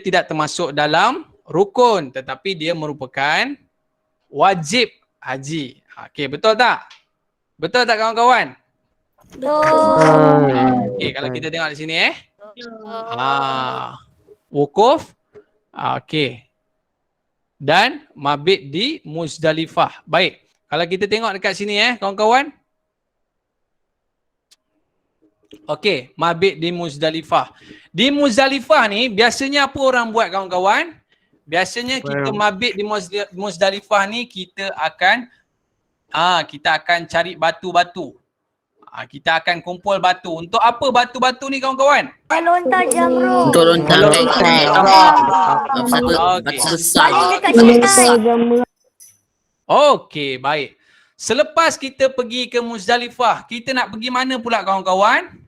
tidak termasuk dalam rukun tetapi dia merupakan wajib haji. Okey, betul tak? Betul tak kawan-kawan? Betul. Okey, kalau kita tengok di sini wukuf. Okey. Dan mabit di Muzdalifah. Baik. Kalau kita tengok dekat sini kawan-kawan. Okey, mabit di Muzdalifah. Di Muzdalifah ni biasanya apa orang buat kawan-kawan? Biasanya kita mabit di Muzdalifah ni kita akan cari batu-batu. Kita akan kumpul batu. Untuk apa batu-batu ni kawan-kawan? Lontar jamrah. Untuk lontar batu besar. Paling dekat syaitan. Okey, baik. Selepas kita pergi ke Muzdalifah, kita nak pergi mana pula kawan-kawan?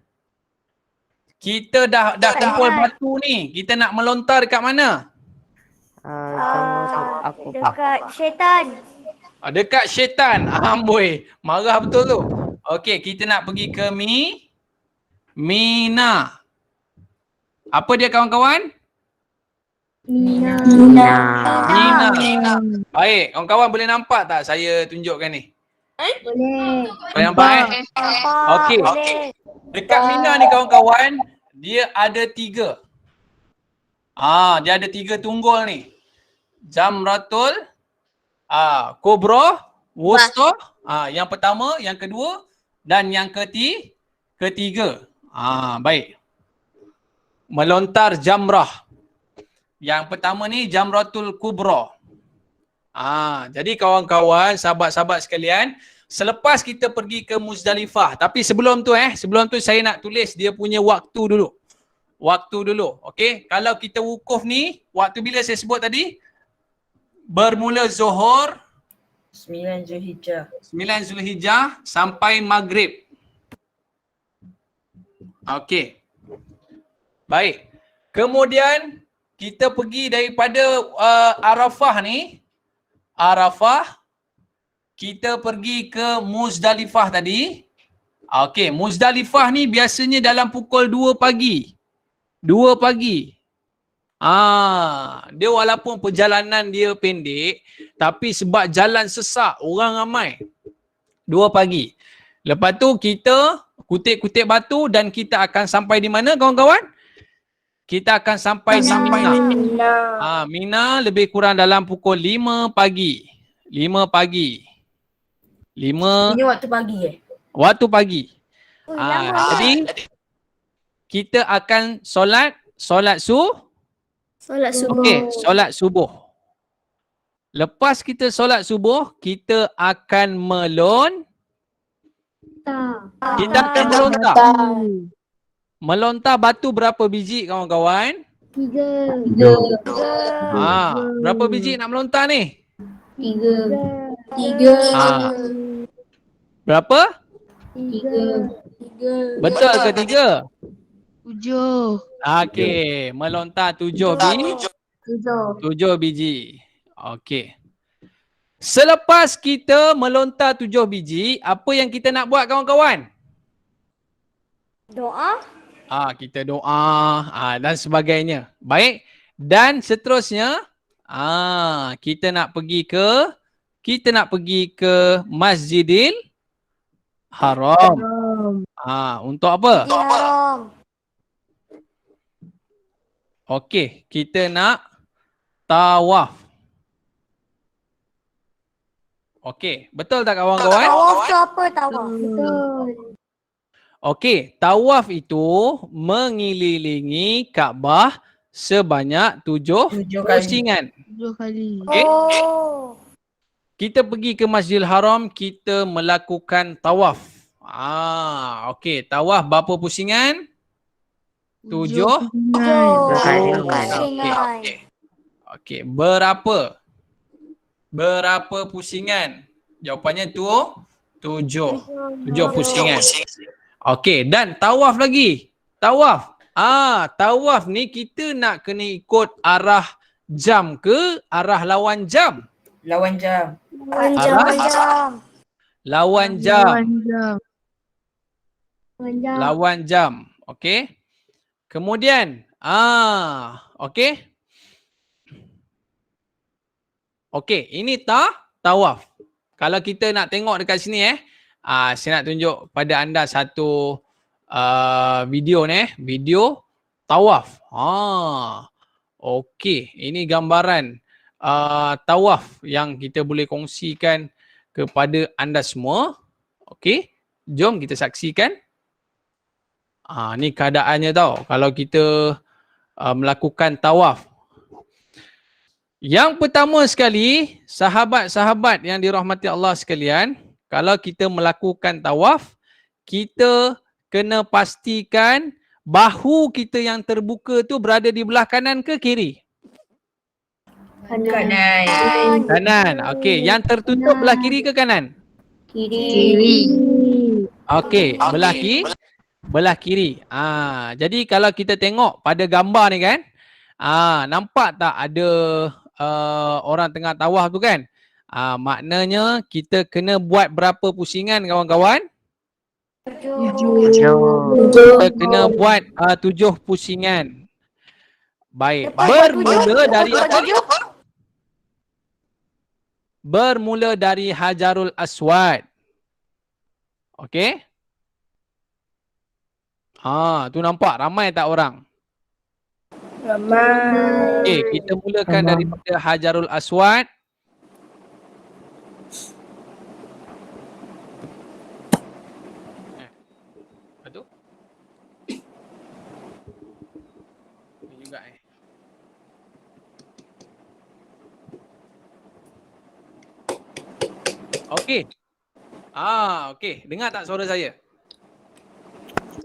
Kita dah kumpul batu ni. Kita nak melontar dekat mana? Dekat syaitan. Dekat syaitan. Amboi, marah betul tu. Okey, kita nak pergi ke Mina. Apa dia kawan-kawan? Mina. Baik, kawan-kawan boleh nampak tak saya tunjukkan ni? Boleh. Boleh nampak Okey. Dekat Mina ni kawan-kawan, dia ada 3. Dia ada 3 tunggul ni. Jamratul Kubra, Wusta, yang pertama, yang kedua dan yang ketiga. Baik. Melontar jamrah. Yang pertama ni Jamratul Kubra. Jadi kawan-kawan, sahabat-sahabat sekalian, selepas kita pergi ke Muzdalifah, tapi sebelum tu saya nak tulis dia punya waktu dulu. waktu dulu. Okey, kalau kita wukuf ni, waktu bila saya sebut tadi? Bermula Zuhur, 9 Zulhijjah. 9 Zulhijjah sampai Maghrib. Okey. Baik. Kemudian kita pergi daripada Arafah ni. Arafah. Kita pergi ke Muzdalifah tadi. Okey, Muzdalifah ni biasanya dalam pukul 2 pagi. 2 pagi. Dia walaupun perjalanan dia pendek, tapi sebab jalan sesak, orang ramai. 2 pagi. Lepas tu kita kutip-kutip batu dan kita akan sampai di mana kawan-kawan? Kita akan sampai di Mina. Mina lebih kurang dalam pukul 5 pagi. 5 pagi. 5 Ini waktu pagi waktu pagi. Lama. Jadi kita akan solat Solat subuh. okey, solat subuh. Lepas kita solat subuh, kita akan kita akan melontar. Melontar batu berapa biji kawan-kawan? 3. Berapa biji nak melontar ni? 3. Berapa? 3. Betul ke 3? 7. Okey, melontar 7 biji. 7 biji. Okey. Selepas kita melontar 7 biji, apa yang kita nak buat kawan-kawan? Doa. Kita doa dan sebagainya. Baik. Dan seterusnya, kita nak pergi ke Masjidil Haram. Untuk apa? Haram. Okey, kita nak tawaf. Okey, betul tak kawan-kawan? Tawaf tu apa tawaf? Betul. Okey, tawaf itu mengelilingi Kaabah sebanyak 7 pusingan. 7 kali. Okey. Oh. Kita pergi ke Masjidil Haram, kita melakukan tawaf. Okey, tawaf berapa pusingan? 7. Pusingan. Okey, berapa? Berapa pusingan? Jawapannya tu 7. 7 pusingan. Okey, dan tawaf lagi. Tawaf. Tawaf ni kita nak kena ikut arah jam ke arah lawan jam? Lawan jam. Lawan jam. Lawan jam. Okey. Kemudian, okey. Okey, ini tawaf. Kalau kita nak tengok dekat sini saya nak tunjuk pada anda satu video ni, video tawaf. Okey, ini gambaran tawaf yang kita boleh kongsikan kepada anda semua. Okey, jom kita saksikan. Ni keadaannya tau kalau kita melakukan tawaf. Yang pertama sekali, sahabat-sahabat yang dirahmati Allah sekalian, kalau kita melakukan tawaf, kita kena pastikan bahu kita yang terbuka tu berada di belah kanan ke kiri? Kanan. Kanan. Okey, yang tertutup belah kiri ke kanan? Kiri. Okey, belah kiri. Jadi kalau kita tengok pada gambar ni kan, nampak tak ada orang tengah tawaf tu kan? Maknanya kita kena buat berapa pusingan kawan-kawan? 7. Kita kena buat 7 pusingan. Baik. Bermula dari apa? Bermula dari Hajarul Aswad. Okey? Tu nampak ramai tak orang? Ramai. Okey, kita mulakan daripada Hajarul Aswad. Lepas tu? Ini juga Okey. Okey. Dengar tak suara saya?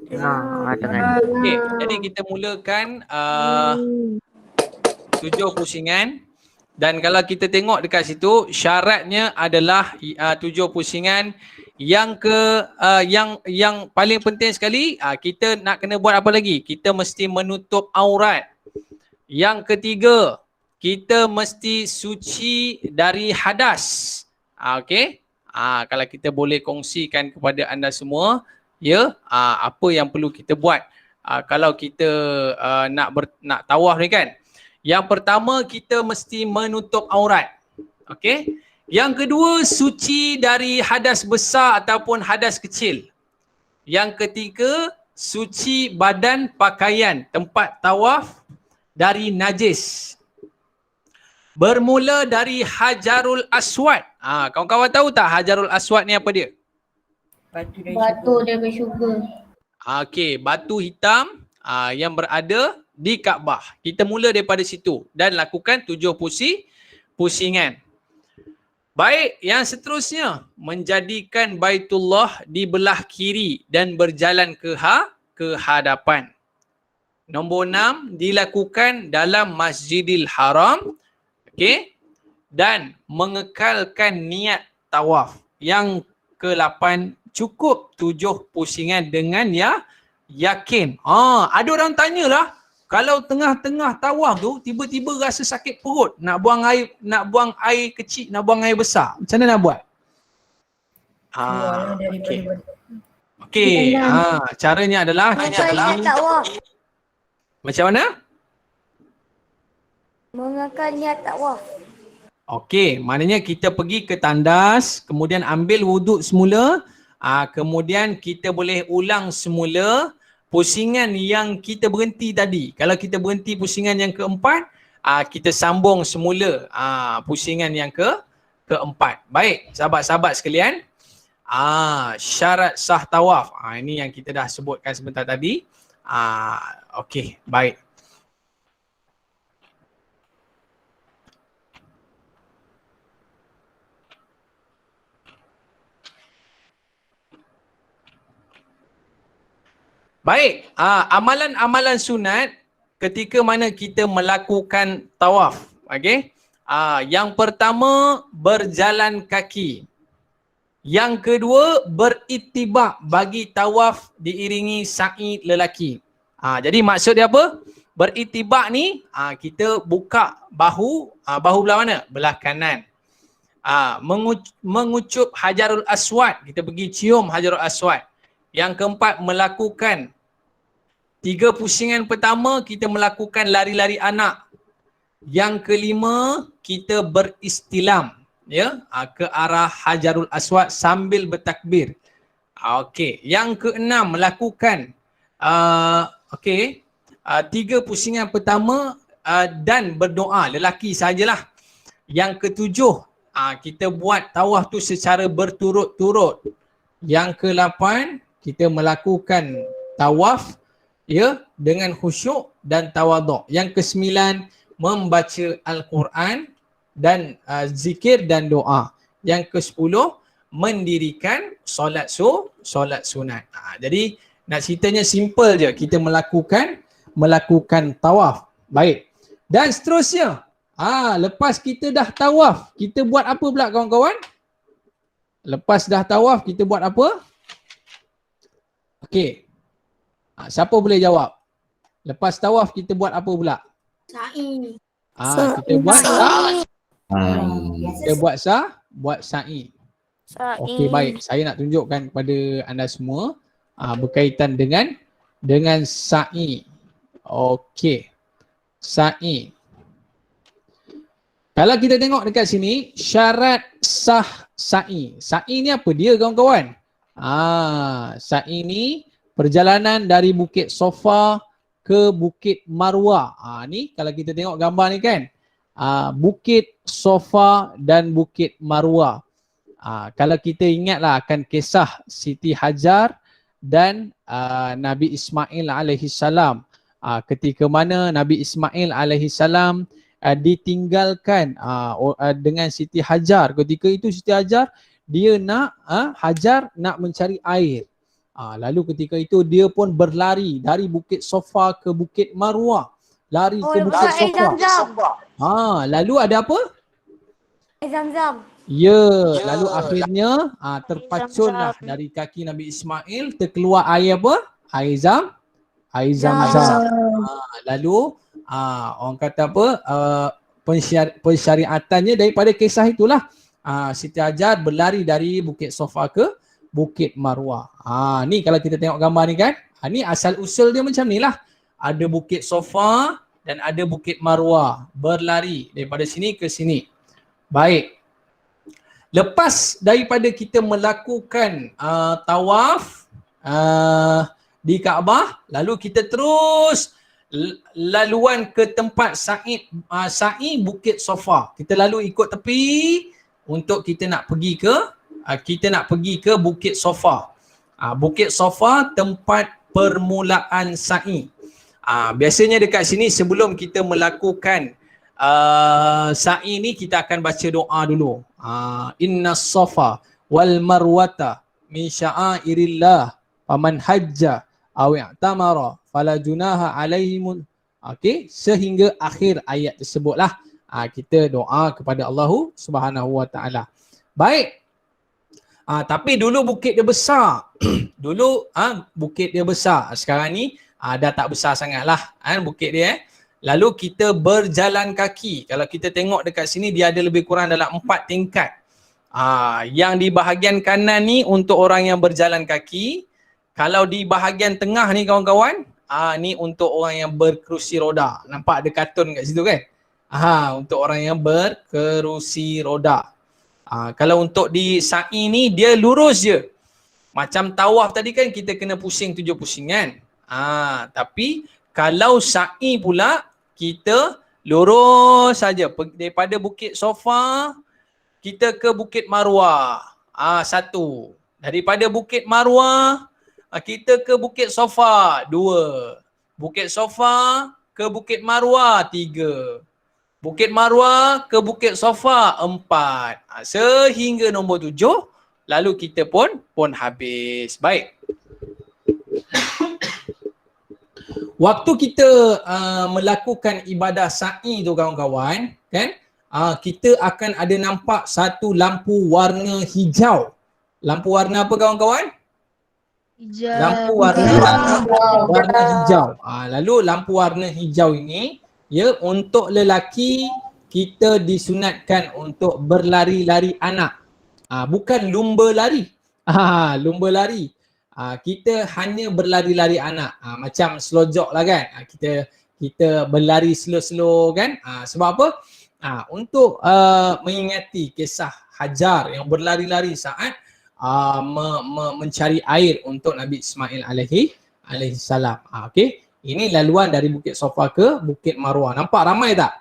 Tengah. Okey, jadi kita mulakan 7 pusingan. Dan kalau kita tengok dekat situ, syaratnya adalah 7 pusingan. Yang paling penting sekali, kita nak kena buat apa lagi? Kita mesti menutup aurat. Yang ketiga, kita mesti suci dari hadas. Okey. Kalau kita boleh kongsikan kepada anda semua, ya, apa yang perlu kita buat kalau kita nak tawaf ni kan. Yang pertama, kita mesti menutup aurat. Okey. Yang kedua, suci dari hadas besar ataupun hadas kecil. Yang ketiga, suci badan, pakaian, tempat tawaf dari najis. Bermula dari Hajarul Aswad. Kawan-kawan tahu tak Hajarul Aswad ni apa dia? Batu dari syurga. Okey, batu hitam yang berada di Kaabah. Kita mula daripada situ dan lakukan 7 pusingan. Baik, yang seterusnya, menjadikan Baitullah di belah kiri dan berjalan ke hadapan. Nombor 6, dilakukan dalam Masjidil Haram. Okey, dan mengekalkan niat tawaf. Yang ke-8, cukup 7 pusingan dengan yakin. Ada orang tanyalah, kalau tengah-tengah tawaf tu tiba-tiba rasa sakit perut, nak buang air kecil, nak buang air besar. Macam mana nak buat? Okey. Okey, caranya adalah kita pergi. Macam mana? Mengekalkan niat tawaf. Okey, maknanya kita pergi ke tandas, kemudian ambil wuduk semula, kemudian kita boleh ulang semula pusingan yang kita berhenti tadi. Kalau kita berhenti pusingan yang keempat, kita sambung semula pusingan yang keempat. Baik, sahabat-sahabat sekalian, syarat sah tawaf. Ini yang kita dah sebutkan sebentar tadi. Okey, baik. Baik, amalan-amalan sunat ketika mana kita melakukan tawaf. Okey. Yang pertama, berjalan kaki. Yang kedua, beritibak bagi tawaf diiringi sa'i lelaki. Jadi maksud dia apa? Beritibak ni, kita buka bahu belah mana? Belah kanan. Mengucup Hajarul Aswad, kita pergi cium Hajarul Aswad. Yang keempat, melakukan 3 pusingan pertama, kita melakukan lari-lari anak. Yang kelima, kita beristilam, ya, ke arah Hajarul Aswad sambil bertakbir. Okey. Yang keenam, melakukan 3 pusingan pertama dan berdoa, lelaki sajalah. Yang ketujuh, kita buat tawaf tu secara berturut-turut. Yang ke-8, kita melakukan tawaf, ya, dengan khusyuk dan tawaduk. Yang ke-9, membaca Al-Quran dan zikir dan doa. Yang ke-10, mendirikan solat sunat. Jadi nak ceritanya simple je, kita melakukan tawaf. Baik. Dan seterusnya, lepas kita dah tawaf, kita buat apa pula kawan-kawan? Lepas dah tawaf, kita buat apa? Okey. Siapa boleh jawab? Lepas tawaf kita buat apa pula? Sa'i. Kita buat sa'i. Okey, baik. Saya nak tunjukkan kepada anda semua berkaitan dengan sa'i. Okey. Sa'i. Kalau kita tengok dekat sini, syarat sah sa'i. Sa'i ni apa dia kawan-kawan? Sa'i ni perjalanan dari Bukit Sofa ke Bukit Marwah. Ni kalau kita tengok gambar ni kan, Bukit Sofa dan Bukit Marwah. Kalau kita ingatlah akan kisah Siti Hajar dan Nabi Ismail alaihi salam, ketika mana Nabi Ismail alaihi salam ditinggalkan dengan Siti Hajar. Ketika itu Siti Hajar dia nak Hajar nak mencari air. Lalu ketika itu dia pun berlari dari Bukit Safa ke Bukit Marwah. Lari Oh, ke Bukit lepas air Safa. Zam-Zam. Lalu ada apa? Air Zam-Zam. Ya, lalu akhirnya terpacunlah dari kaki Nabi Ismail terkeluar air apa? Air Zam-Zam. Lalu orang kata apa? Pensyariatannya daripada kisah itulah Siti Hajar berlari dari Bukit Safa ke Bukit Marwah. Ni kalau kita tengok gambar ni kan. Ni asal usul dia macam ni lah. Ada Bukit Safa dan ada Bukit Marwah. Berlari daripada sini ke sini. Baik. Lepas daripada kita melakukan tawaf di Kaabah, lalu kita terus laluan ke tempat sa'i Bukit Safa. Kita lalu ikut tepi untuk kita nak pergi ke Bukit Safa. Bukit Safa tempat permulaan sa'i. Biasanya dekat sini sebelum kita melakukan sa'i ni kita akan baca doa dulu. Inna Safa wal Marwata min sya'airillah faman hajja aw i'tamara fala junaha alaihim. Okey, sehingga akhir ayat tersebutlah kita doa kepada Allah Subhanahu wa taala. Baik. Tapi dulu bukit dia besar. Dulu bukit dia besar. Sekarang ni dah tak besar sangatlah bukit dia. Lalu kita berjalan kaki. Kalau kita tengok dekat sini dia ada lebih kurang dalam 4 tingkat. Yang di bahagian kanan ni untuk orang yang berjalan kaki. Kalau di bahagian tengah ni kawan-kawan, ni untuk orang yang berkerusi roda. Nampak ada kartun kat situ kan? Untuk orang yang berkerusi roda. Kalau untuk di sa'i ni dia lurus je. Macam tawaf tadi kan kita kena pusing 7 pusingan. Tapi kalau sa'i pula kita lurus saja daripada Bukit Safa kita ke Bukit Marwah. Satu. Daripada Bukit Marwah kita ke Bukit Safa. 2. Bukit Safa ke Bukit Marwah. 3. Bukit Marwah ke Bukit Safa. 4. Sehingga nombor 7 lalu kita pun habis. Baik. Waktu kita melakukan ibadah sa'i tu kawan-kawan, kan? Kita akan ada nampak satu lampu warna hijau. Lampu warna apa kawan-kawan? Hijau. Lampu warna hijau. Lalu lampu warna hijau ini ya untuk lelaki kita disunatkan untuk berlari-lari anak. Bukan lumba lari. Lumba lari. Kita hanya berlari-lari anak. Macam selojok lah kan. Kita berlari slow-slow kan. Sebab apa? Untuk mengingati kisah Hajar yang berlari-lari saat mencari air untuk Nabi Ismail alaihi salam. Okey. Ini laluan dari Bukit Safa ke Bukit Marwah. Nampak ramai tak?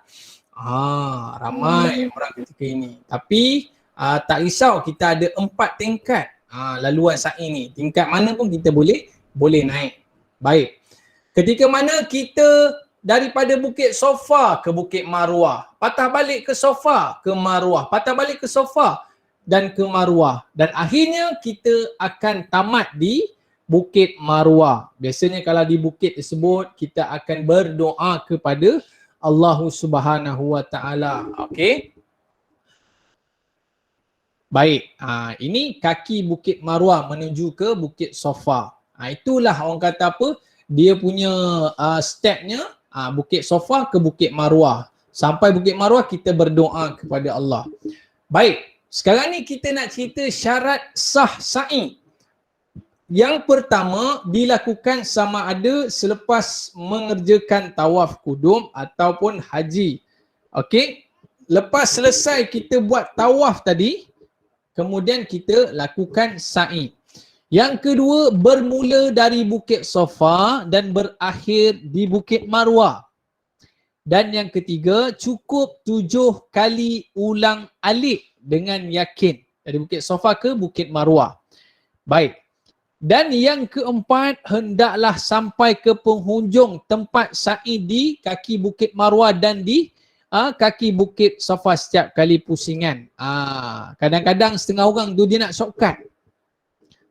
Ramai orang ketika ini. Tapi tak risau, kita ada 4 tingkat. Laluan sa'i ni. Tingkat mana pun kita boleh naik. Baik. Ketika mana kita daripada Bukit Safa ke Bukit Marwah, patah balik ke Safa ke Marwah, patah balik ke Safa dan ke Marwah, dan akhirnya kita akan tamat di Bukit Marwah. Biasanya kalau di bukit tersebut kita akan berdoa kepada Allah Subhanahu wa taala. Okey. Baik, ini kaki Bukit Marwah menuju ke Bukit Safa. Itulah orang kata apa, dia punya stepnya, Bukit Safa ke Bukit Marwah. Sampai Bukit Marwah kita berdoa kepada Allah. Baik, sekarang ni kita nak cerita syarat sah sa'i. Yang pertama dilakukan sama ada selepas mengerjakan tawaf kudum ataupun haji. Okey, lepas selesai kita buat tawaf tadi, kemudian kita lakukan sa'i. Yang kedua, bermula dari Bukit Safa dan berakhir di Bukit Marwah. Dan yang ketiga, cukup 7 kali ulang alik dengan yakin. Dari Bukit Safa ke Bukit Marwah. Baik. Dan yang keempat, hendaklah sampai ke penghujung tempat sa'i di kaki Bukit Marwah dan di kaki Bukit Safa setiap kali pusingan. Kadang-kadang setengah orang tu dia nak shortcut.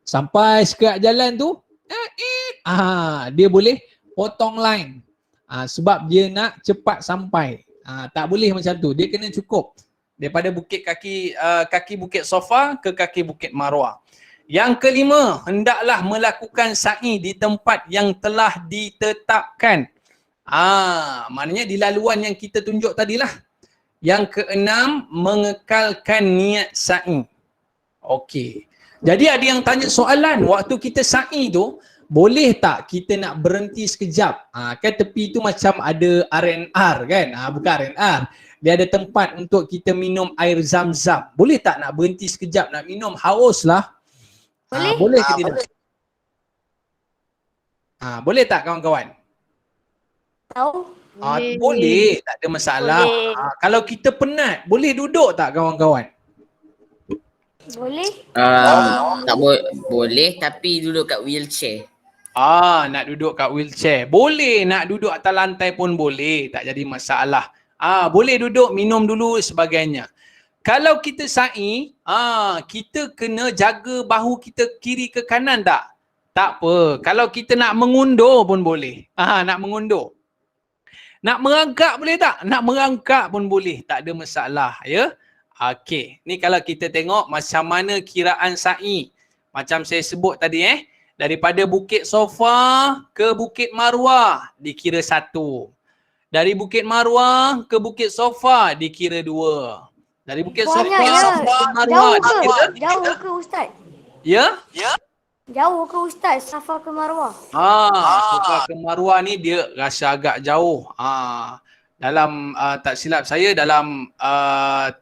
Sampai sekat jalan tu, dia boleh potong line. Sebab dia nak cepat sampai. Tak boleh macam tu. Dia kena cukup. Daripada kaki Bukit Safa ke kaki Bukit Marwah. Yang kelima, hendaklah melakukan sa'i di tempat yang telah ditetapkan. Maknanya di laluan yang kita tunjuk tadilah. Yang keenam, mengekalkan niat sa'i. Okey. Jadi ada yang tanya soalan, waktu kita sa'i tu, boleh tak kita nak berhenti sekejap? Kan tepi tu macam ada R&R kan? Bukan R&R. Dia ada tempat untuk kita minum air zam-zam. Boleh tak nak berhenti sekejap, nak minum? Haus lah. Boleh ke tidak? Boleh tak kawan-kawan? Tahu? Boleh. Tak ada masalah. Kalau kita penat, boleh duduk tak kawan-kawan? Boleh? Tak boleh tapi duduk kat wheelchair. Nak duduk kat wheelchair. Boleh nak duduk atas lantai pun boleh. Tak jadi masalah. Boleh duduk, minum dulu sebagainya. Kalau kita sa'i, kita kena jaga bahu kita kiri ke kanan tak? Tak apa. Kalau kita nak mengundur pun boleh. Nak mengundur. Nak merangkak boleh tak? Nak merangkak pun boleh. Tak ada masalah. Ya. Okey. Ni kalau kita tengok macam mana kiraan sa'i. Macam saya sebut tadi daripada Bukit Safa ke Bukit Marwah dikira 1. Dari Bukit Marwah ke Bukit Safa dikira 2. Dari Bukit Safa ke Marwah dikira. Jauh ke Ustaz? Ya? Jauh ke Ustaz? Safa ke Marwah? Safa ke Marwah ni dia rasa agak jauh. Dalam tak silap saya dalam 300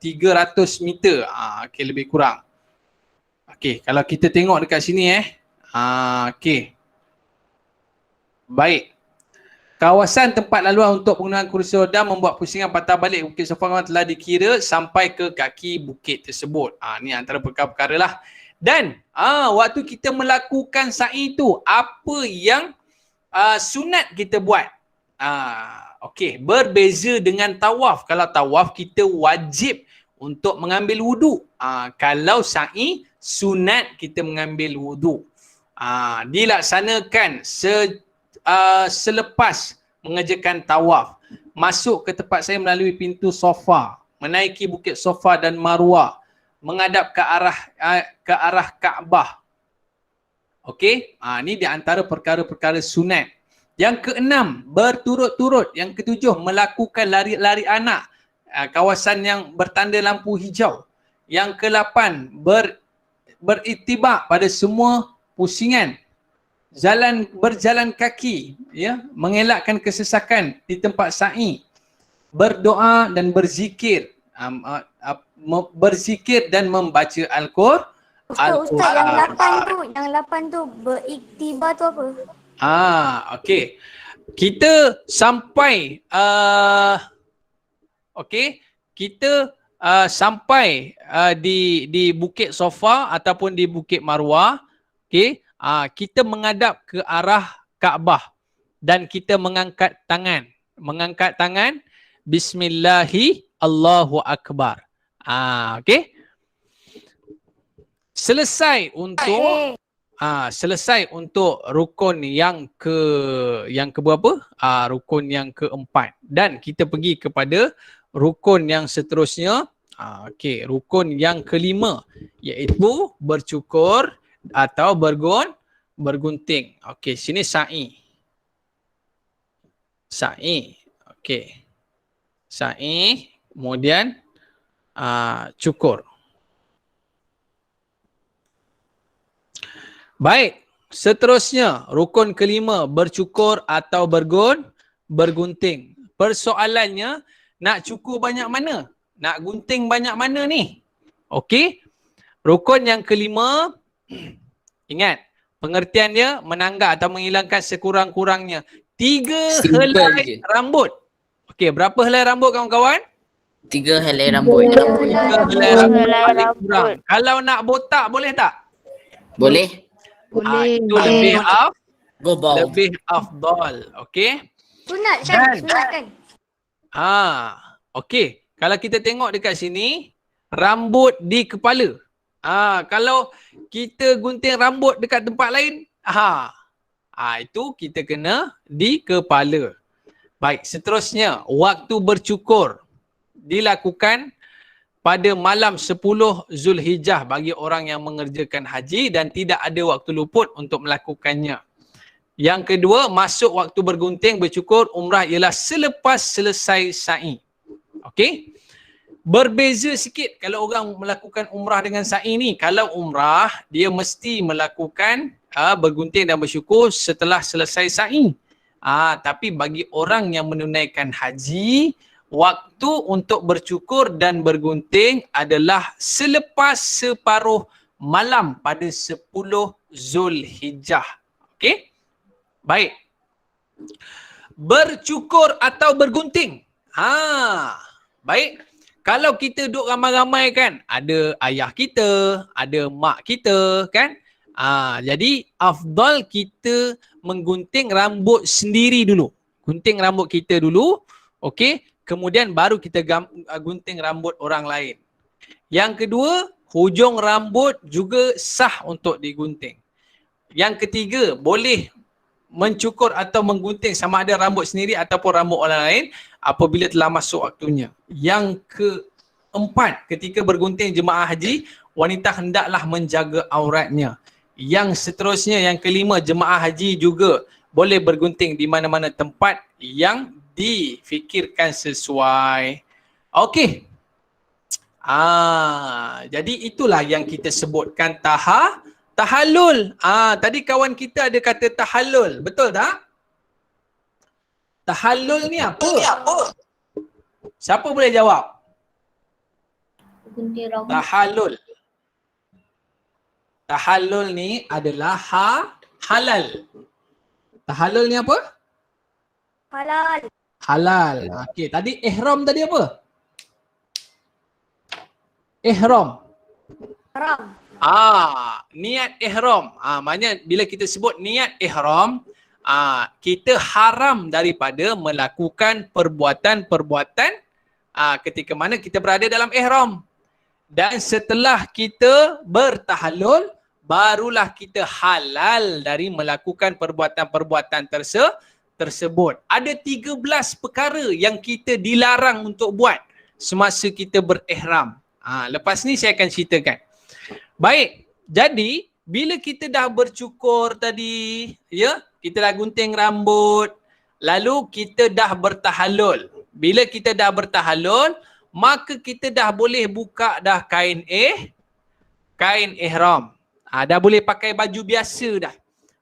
meter. Okey, lebih kurang. Okey, kalau kita tengok dekat sini okey. Baik. Kawasan tempat laluan untuk penggunaan kursi roda membuat pusingan patah balik Bukit Safa telah dikira sampai ke kaki bukit tersebut. Ni antara perkara-perkara lah. Dan waktu kita melakukan sa'i tu, apa yang sunat kita buat? Okey, berbeza dengan tawaf. Kalau tawaf kita wajib untuk mengambil wudu. Kalau sa'i sunat kita mengambil wudu. Dilaksanakan selepas mengerjakan tawaf. Masuk ke tempat saya melalui pintu Safa, menaiki Bukit Safa dan Marwah, menghadap ke arah Kaabah. Okey, ni di antara perkara-perkara sunat. Yang keenam, berturut-turut. Yang ketujuh, melakukan lari anak, kawasan yang bertanda lampu hijau. Yang ke-8, beritibak pada semua pusingan. Berjalan kaki, mengelakkan kesesakan di tempat sa'i. Berdoa dan berzikir. Berzikir dan membaca Al-Quran. Ustaz, yang 8 tu beriktibar tu apa? Okey. Kita sampai sampai di Bukit Safa ataupun di Bukit Marwah. Okey. Kita menghadap ke arah Kaabah dan kita mengangkat tangan. Mengangkat tangan, Bismillahi Allahu Akbar. Okey. Selesai untuk rukun yang ke berapa? Rukun yang keempat. Dan kita pergi kepada rukun yang seterusnya. Okey, rukun yang kelima iaitu bercukur atau bergunting. Okey, sini sa'i. Okey. Sa'i, kemudian cukur. Baik, seterusnya rukun kelima bercukur atau bergunting. Persoalannya, nak cukur banyak mana? Nak gunting banyak mana ni? Okey. Rukun yang kelima, ingat, pengertiannya menanggak atau menghilangkan sekurang-kurangnya 3 helai rambut. Okey, berapa helai rambut kawan-kawan? 3 helai rambut. 3 helai rambut paling kurang. Kalau nak botak boleh tak? Boleh? Itu lebih Go bald. lebih afdal. Okey. Sunat kan? Okey. Kalau kita tengok dekat sini, rambut di kepala. Kalau kita gunting rambut dekat tempat lain, itu kita kena di kepala. Baik, seterusnya waktu bercukur dilakukan pada malam 10 Zulhijjah bagi orang yang mengerjakan haji dan tidak ada waktu luput untuk melakukannya. Yang kedua, masuk waktu bergunting bercukur umrah ialah selepas selesai sa'i. Okey? Berbeza sikit kalau orang melakukan umrah dengan sa'i ni. Kalau umrah, dia mesti melakukan bergunting dan bersyukur setelah selesai sa'i. Tapi bagi orang yang menunaikan haji, waktu untuk bercukur dan bergunting adalah selepas separuh malam pada 10 Zulhijjah. Okey? Baik. Bercukur atau bergunting. Baik. Kalau kita duduk ramai-ramai kan, ada ayah kita, ada mak kita kan. Jadi afdal kita menggunting rambut sendiri dulu. Gunting rambut kita dulu, okey. Kemudian baru kita gunting rambut orang lain. Yang kedua, hujung rambut juga sah untuk digunting. Yang ketiga, boleh mencukur atau menggunting sama ada rambut sendiri ataupun rambut orang lain apabila telah masuk waktunya. Yang keempat, ketika bergunting jemaah haji, wanita hendaklah menjaga auratnya. Yang seterusnya, yang kelima, jemaah haji juga boleh bergunting di mana-mana tempat yang difikirkan sesuai. Okey. Jadi itulah yang kita sebutkan tahallul. Tadi kawan kita ada kata tahallul. Betul tak? Tahallul ni apa? Siapa boleh jawab? Gunting rambut. Tahallul. Tahallul ni adalah halal. Tahallul ni apa? Halal. Halal. Okey, tadi ihram tadi apa? Ihram. Haram. Niat ihram. Maknanya bila kita sebut niat ihram, kita haram daripada melakukan perbuatan-perbuatan ketika mana kita berada dalam ihram. Dan setelah kita bertahallul, barulah kita halal dari melakukan perbuatan-perbuatan tersebut. Ada 13 perkara yang kita dilarang untuk buat semasa kita berihram. Lepas ni saya akan ceritakan. Baik, jadi bila kita dah bercukur tadi, ya, kita dah gunting rambut, lalu kita dah bertahallul. Bila kita dah bertahallul, maka kita dah boleh buka dah kain ihram. Dah boleh pakai baju biasa dah.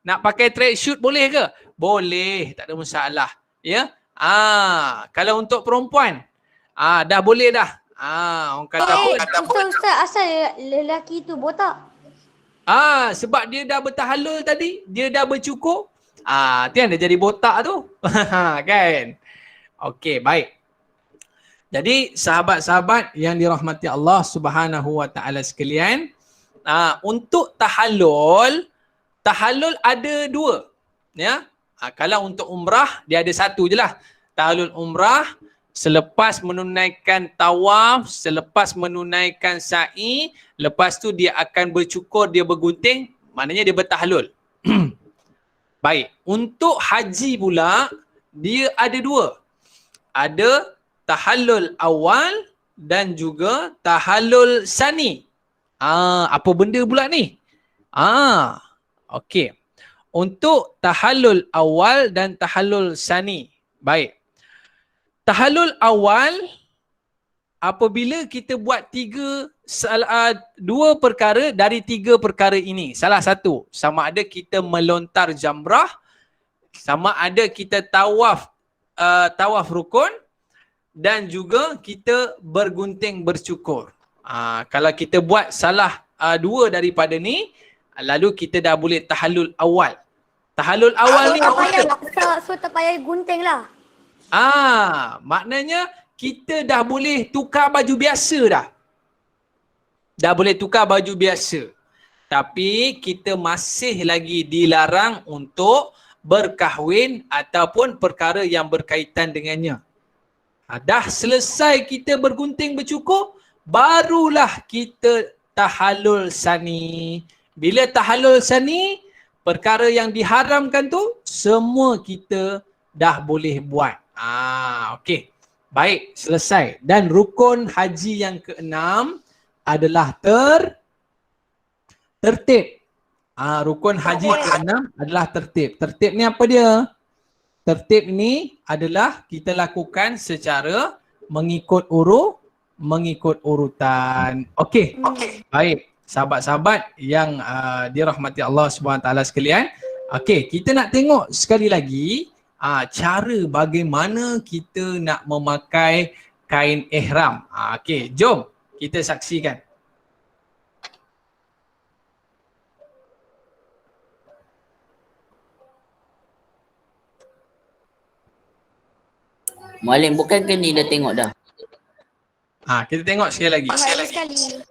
Nak pakai tracksuit boleh ke? Boleh, tak ada masalah. Ya. Kalau untuk perempuan, dah boleh dah. Orang kata Ustaz, asal lelaki tu botak? sebab dia dah bertahallul tadi, dia dah bercukur. Tu yang dia jadi botak tu. Kan? Okey, baik. Jadi sahabat-sahabat yang dirahmati Allah Subhanahu wa taala sekalian, untuk tahallul ada dua, ya. Kalau untuk umrah dia ada satu je lah. Tahallul umrah selepas menunaikan tawaf, selepas menunaikan sa'i, lepas tu dia akan bercukur, dia bergunting, maknanya dia bertahallul. Baik, untuk haji pula dia ada dua. Ada tahallul awal dan juga tahallul sani. Apa benda pula ni? Okey. Untuk tahallul awal dan tahallul sani. Baik. Tahallul awal, apabila kita buat dua perkara dari tiga perkara ini. Salah satu, sama ada kita melontar jamrah, sama ada kita tawaf rukun, dan juga kita bergunting bercukur. Kalau kita buat salah dua daripada ni, lalu kita dah boleh tahallul awal. Tahallul awal ni So tak payah gunting lah. Maknanya kita dah boleh tukar baju biasa dah. Dah boleh tukar baju biasa. Tapi kita masih lagi dilarang untuk berkahwin ataupun perkara yang berkaitan dengannya. Dah selesai kita bergunting bercukur, barulah kita tahallul sani. Bila tahallul sani, perkara yang diharamkan tu semua kita dah boleh buat. Okey. Baik, selesai. Dan rukun haji yang keenam adalah tertib. Rukun haji keenam adalah tertib. Tertib ni apa dia? Tertib ni adalah kita lakukan secara mengikut urutan. Okey. Baik, sahabat-sahabat yang dirahmati Allah SWT sekalian. Okey, kita nak tengok sekali lagi cara bagaimana kita nak memakai kain ihram. Okey, jom kita saksikan. Mualim, bukankah ni dah tengok dah? Kita tengok sekali lagi. Sekali.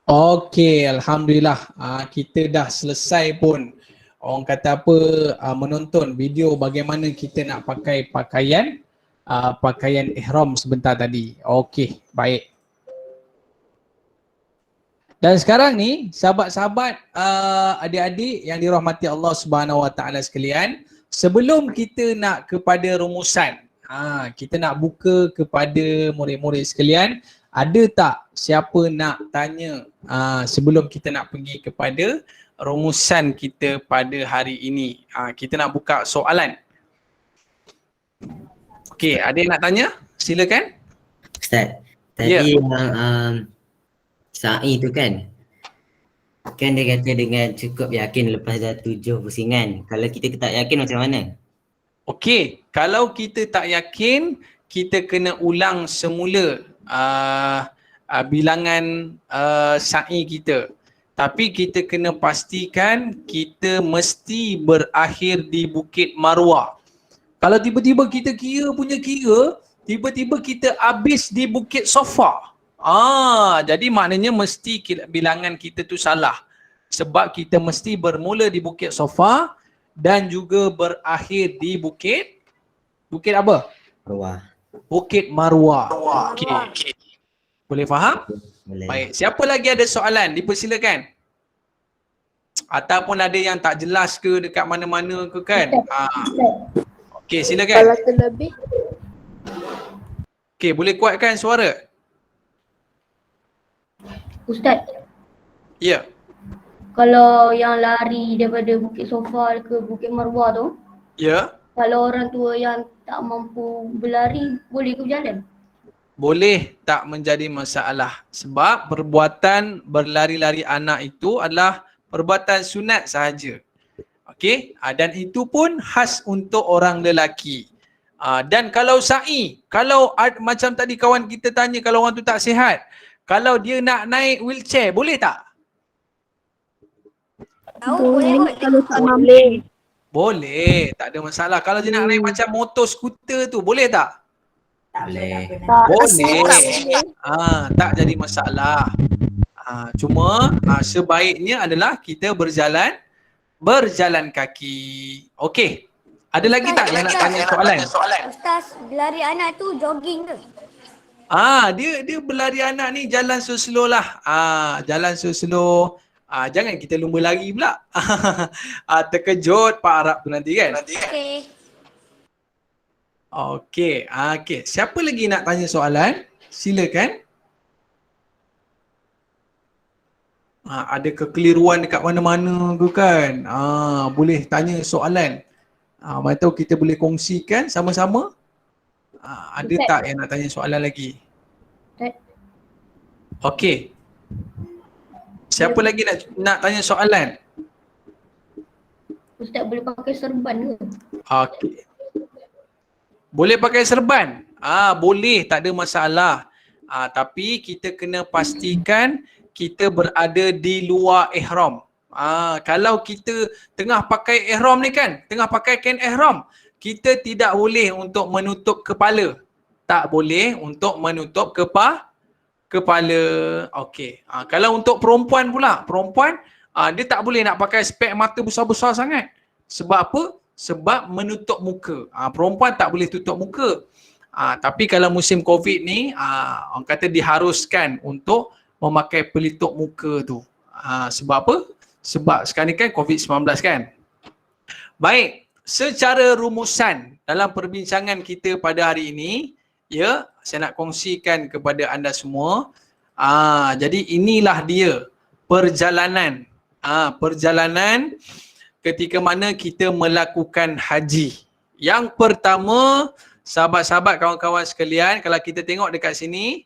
Okey, Alhamdulillah. Kita dah selesai pun. Orang kata apa, menonton video bagaimana kita nak pakai pakaian ihram sebentar tadi. Okey, baik. Dan sekarang ni, sahabat-sahabat, adik-adik yang dirahmati Allah Subhanahu Wa Taala sekalian, sebelum kita nak kepada rumusan, kita nak buka kepada murid-murid sekalian, ada tak siapa nak tanya sebelum kita nak pergi kepada rumusan kita pada hari ini? Kita nak buka soalan. Okey, ada yang nak tanya? Silakan. Ustaz, tadi yang sa'i tu kan dia kata dengan cukup yakin lepas dah 7 pusingan. Kalau kita tak yakin macam mana? Okey, kalau kita tak yakin, kita kena ulang semula bilangan sa'i kita. Tapi kita kena pastikan kita mesti berakhir di Bukit Marwah. Kalau tiba-tiba kita kira, tiba-tiba kita habis di Bukit Safa. Jadi maknanya mesti bilangan kita tu salah. Sebab kita mesti bermula di Bukit Safa dan juga berakhir di Bukit apa? Marwah. Bukit Marwah. Okey. Boleh faham? Boleh. Baik, siapa lagi ada soalan? Dipersilakan. Ataupun ada yang tak jelas ke dekat mana-mana ke kan? Okey, silakan. Kalau terlebih. Okey, boleh kuatkan suara? Ustaz, Ya. kalau yang lari daripada Bukit Sofa ke Bukit Marwah tu, Ya. kalau orang tua yang tak mampu berlari, boleh ke berjalan? Boleh tak menjadi masalah sebab perbuatan berlari-lari anak itu adalah perbuatan sunat sahaja. Okey, dan itu pun khas untuk orang lelaki. Dan kalau sa'i, kalau macam tadi kawan kita tanya kalau orang tu tak sihat, kalau dia nak naik wheelchair, boleh tak? Boleh kot. Kalau tak mampu. Boleh, tak ada masalah. Kalau dia nak naik macam motor skuter tu, boleh tak? Boleh. Boleh. Tak jadi masalah. Cuma sebaiknya adalah kita berjalan kaki. Okey. Ada lagi tak yang nak tanya soalan? Ustaz, berlari anak tu jogging ke? Dia berlari anak ni jalan slow lah. Jalan slow. Jangan kita lumba lari pula. Terkejut Pak Arab tu nanti kan? Okey. Okey. Okey. Siapa lagi nak tanya soalan? Silakan. Ada kekeliruan dekat mana-mana ke kan? Boleh tanya soalan. Mana tahu kita boleh kongsikan sama-sama. Ada Ustaz. tak yang nak tanya soalan lagi? Ustaz. Okey. Siapa lagi nak tanya soalan? Ustaz boleh pakai serban ke? Okey. Boleh pakai serban? Boleh, tak ada masalah. Tapi kita kena pastikan kita berada di luar ihram. Kalau kita tengah pakai ihram ni kan, tengah pakai kain ihram, kita tidak boleh untuk menutup kepala. Tak boleh untuk menutup kepala. Okey. Kalau untuk perempuan pula, dia tak boleh nak pakai spek mata besar-besar sangat. Sebab apa? Sebab menutup muka. Perempuan tak boleh tutup muka. Tapi kalau musim COVID ni, orang kata diharuskan untuk memakai pelitup muka tu. Sebab apa? Sebab sekarang ni kan COVID-19 kan. Baik, secara rumusan dalam perbincangan kita pada hari ini, ya, saya nak kongsikan kepada anda semua. Jadi inilah dia perjalanan. Perjalanan ketika mana kita melakukan haji. Yang pertama, sahabat-sahabat, kawan-kawan sekalian, kalau kita tengok dekat sini,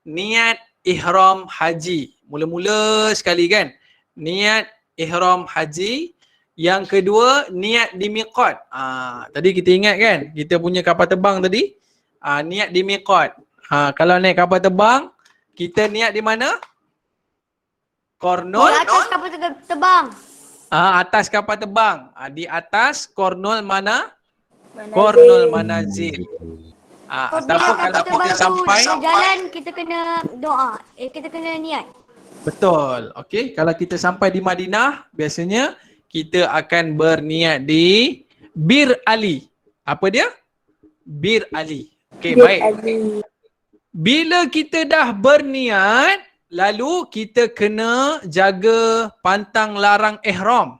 niat ihram haji. Mula-mula sekali kan, niat ihram haji. Yang kedua, niat di miqat. Tadi kita ingat kan, kita punya kapal terbang tadi, niat di miqat. Kalau naik kapal terbang, kita niat di mana? Kornol. Di atas kapal terbang. Atas kapal terbang. Di atas kornol mana? Kornol manazil. Ataupun kalau kita sampai, jalan, kita kena doa. Kita kena niat. betul. Okey, kalau kita sampai di Madinah, biasanya kita akan berniat di Bir Ali. Apa dia? Bir Ali. Okey, baik. Bila kita dah berniat, lalu kita kena jaga pantang larang ihram.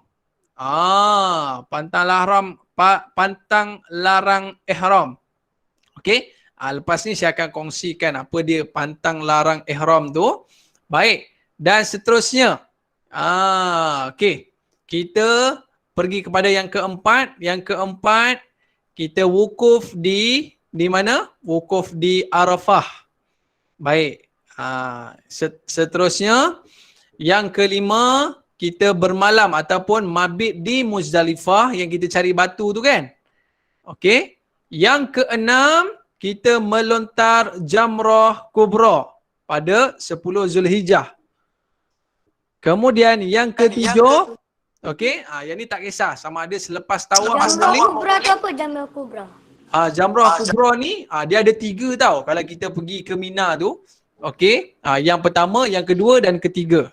Pantang larang ihram. Okey. Lepas ni saya akan kongsikan apa dia pantang larang ihram tu. Baik. Dan seterusnya. Okey. Kita pergi kepada yang keempat. Yang keempat, kita wukuf di mana? Wukuf di Arafah. Baik. Seterusnya, yang kelima, kita bermalam ataupun mabit di Muzdalifah yang kita cari batu tu kan. Okey. Yang keenam, kita melontar jamrah kubra pada 10 Zulhijjah. Kemudian yang ketujuh, okey, yang ni tak kisah sama ada selepas tawaf Jamrah kubra tu apa? Jamrah kubra. Jamrah kubra ni dia ada 3 tau kalau kita pergi ke Mina tu. Okey, yang pertama, yang kedua dan ketiga.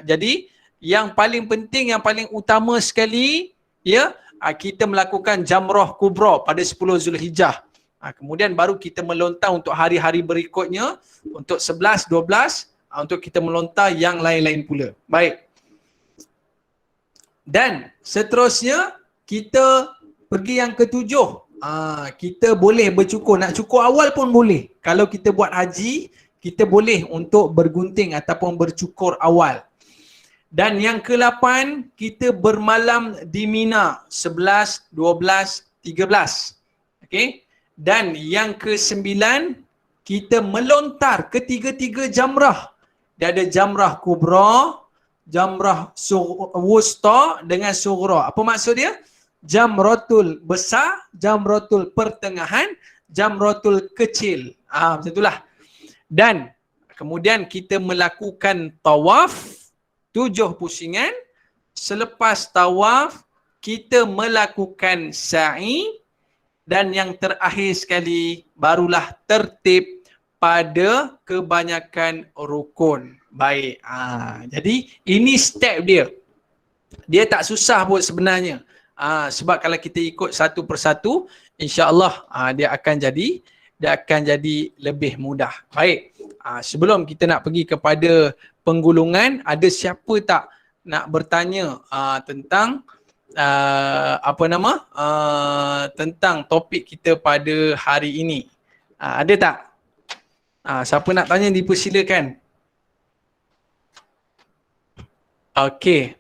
Jadi yang paling penting, yang paling utama sekali, ya, kita melakukan jamrah kubra pada 10 Zulhijjah. Kemudian baru kita melontar untuk hari-hari berikutnya, untuk 11, 12, untuk kita melontar yang lain-lain pula. Baik. Dan seterusnya kita pergi yang ketujuh. Kita boleh bercukur. Nak cukur awal pun boleh. Kalau kita buat haji, kita boleh untuk bergunting ataupun bercukur awal. Dan yang ke-8, kita bermalam di Mina 11, 12, 13. Okey. Dan yang ke-9, kita melontar ketiga-tiga jamrah. Dia ada jamrah kubra, jamrah wusta dengan sughra. Apa maksud dia? Jamratul besar, jamratul pertengahan, jamratul kecil. Macam itulah. Dan kemudian kita melakukan tawaf 7 pusingan. Selepas tawaf, kita melakukan sa'i. Dan yang terakhir sekali, barulah tertib pada kebanyakan rukun. Baik. Jadi ini step dia. Dia tak susah pun sebenarnya. Sebab kalau kita ikut satu persatu, insya-Allah dia akan jadi lebih mudah. Baik. Sebelum kita nak pergi kepada penggulungan, ada siapa tak nak bertanya tentang tentang topik kita pada hari ini? Ada tak? Siapa nak tanya dipersilakan. Okey.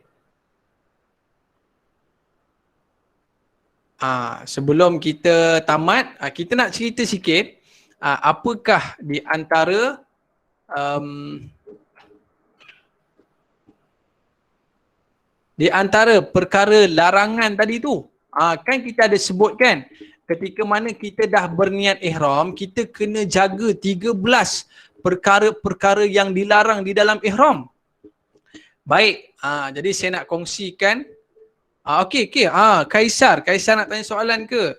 Sebelum kita tamat, kita nak cerita sikit apakah di antara perkara larangan tadi tu. Kan kita ada sebutkan ketika mana kita dah berniat ihram, kita kena jaga 13 perkara-perkara yang dilarang di dalam ihram. Baik, jadi saya nak kongsikan. Okey. Kaisar nak tanya soalan ke?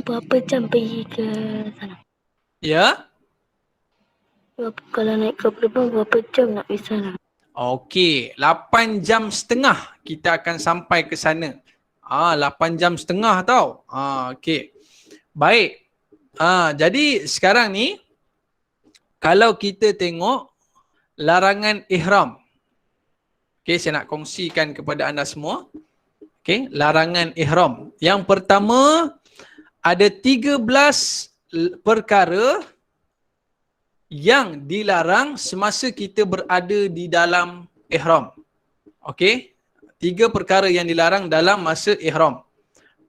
Berapa jam pergi ke sana? Ya? Kalau naik kapal terbang berapa jam nak pergi sana? Okey, 8 jam setengah kita akan sampai ke sana. 8 jam setengah tau. Okey. Baik. Jadi sekarang ni kalau kita tengok larangan ihram. Okey, saya nak kongsikan kepada anda semua. Okey, larangan ihram. Yang pertama, ada 13 perkara yang dilarang semasa kita berada di dalam ihram. Okey, 3 perkara yang dilarang dalam masa ihram.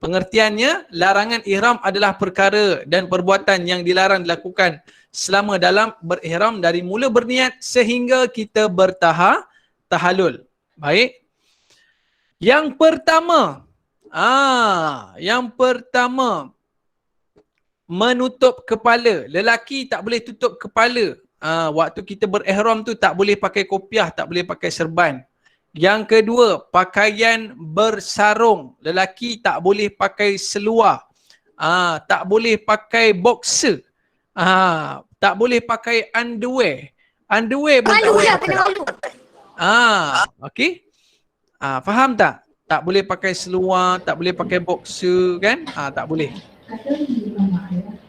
Pengertiannya, larangan ihram adalah perkara dan perbuatan yang dilarang dilakukan selama dalam berihram dari mula berniat sehingga kita tahallul. Baik. Yang pertama, menutup kepala. Lelaki tak boleh tutup kepala. Waktu kita berihram tu tak boleh pakai kopiah, tak boleh pakai serban. Yang kedua, pakaian bersarung. Lelaki tak boleh pakai seluar. Tak boleh pakai boxer. Tak boleh pakai underwear. Underwear pun tak boleh pakai. Okey. Faham tak? Tak boleh pakai seluar, tak boleh pakai boxer kan? Tak boleh.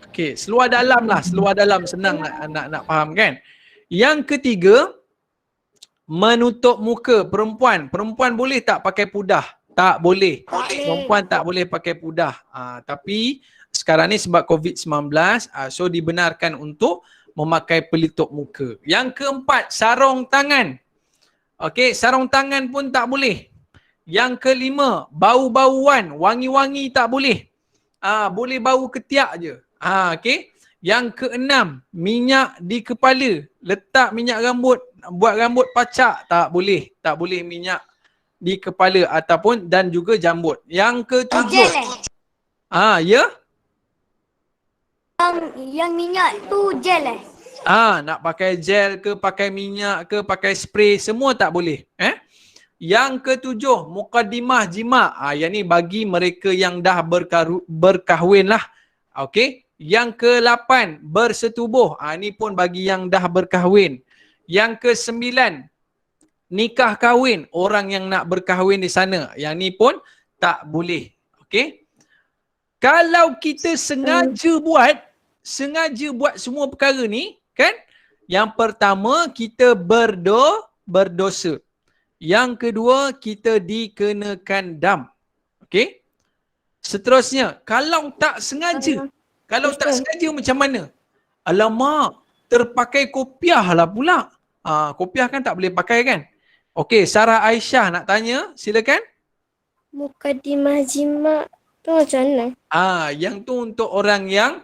Okey, seluar dalam lah, seluar dalam senang nak faham kan? Yang ketiga, menutup muka perempuan. Perempuan boleh tak pakai pudah? Tak boleh. Perempuan tak boleh pakai pudah. Tapi sekarang ni sebab COVID-19, so dibenarkan untuk memakai pelitup muka. Yang keempat, sarung tangan. Okey, sarung tangan pun tak boleh. Yang kelima, bau-bauan, wangi-wangi tak boleh. Boleh bau ketiak je. Okey. Yang keenam, minyak di kepala. Letak minyak rambut, buat rambut pacak, tak boleh. Tak boleh minyak di kepala ataupun dan juga jambut. Yang ketujuh. Ya? Yang minyak tu gel Nak pakai gel ke, pakai minyak ke, pakai spray, semua tak boleh. Yang ketujuh, muqaddimah jima'. Yang ni bagi mereka yang dah berkahwin lah. Okey. Yang ke-8, bersetubuh. Ni pun bagi yang dah berkahwin. Yang ke-9, nikah kahwin. Orang yang nak berkahwin di sana. Yang ni pun tak boleh. Okey. Kalau kita sengaja buat semua perkara ni, kan? Yang pertama, kita berdosa. Yang kedua, kita dikenakan dam. Okey? Seterusnya, kalau tak sengaja macam mana? Alamak, terpakai kopiah lah pula. Kopiah kan tak boleh pakai kan? Okey, Sarah Aisyah nak tanya, silakan. Mukadimah jima tu macam mana? Yang tu untuk orang yang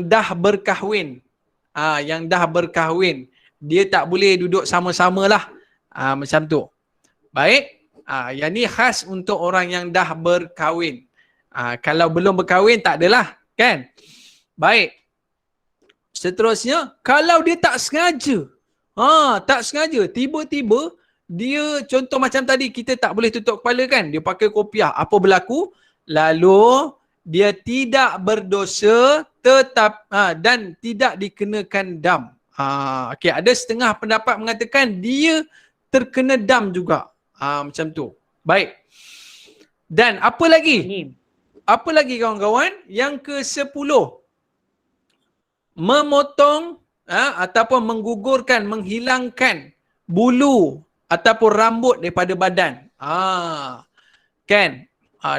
dah berkahwin. Yang dah berkahwin. Dia tak boleh duduk sama-sama lah. Macam tu. Baik. Yang ni khas untuk orang yang dah berkahwin. Kalau belum berkahwin tak adalah. Kan? Baik. Seterusnya, kalau dia tak sengaja. Tak sengaja. Tiba-tiba, dia contoh macam tadi, kita tak boleh tutup kepala kan? Dia pakai kopiah. Apa berlaku? Lalu, dia tidak berdosa dan tidak dikenakan dam. Okey, ada setengah pendapat mengatakan dia terkena dam juga. Macam tu. Baik. Dan apa lagi? Apa lagi kawan-kawan? Yang ke-10. Memotong ataupun menggugurkan, menghilangkan bulu ataupun rambut daripada badan. Kan?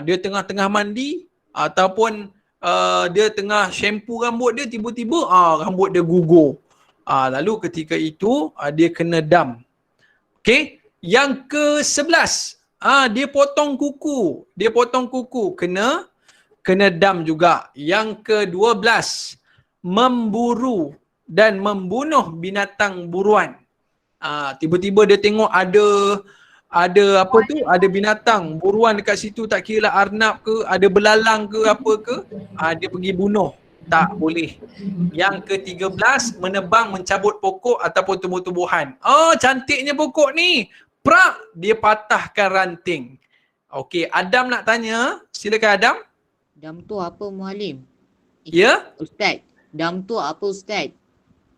Dia tengah-tengah mandi ataupun dia tengah shampoo rambut dia, tiba-tiba rambut dia gugur. Lalu ketika itu dia kena dam. Okey, yang ke-11, dia potong kuku. Dia potong kuku, kena dam juga. Yang ke-12, memburu dan membunuh binatang buruan. Tiba-tiba dia tengok ada apa tu, ada binatang buruan dekat situ, tak kira lah arnab ke, ada belalang ke apa ke, dia pergi bunuh. Tak boleh. Yang ke-13, menebang, mencabut pokok ataupun tumbuh-tumbuhan. Cantiknya pokok ni. Prak, dia patahkan ranting. Okey, Adam nak tanya. Silakan Adam. Dam tu apa Mualim? Ya? Ustaz. Dam tu apa Ustaz?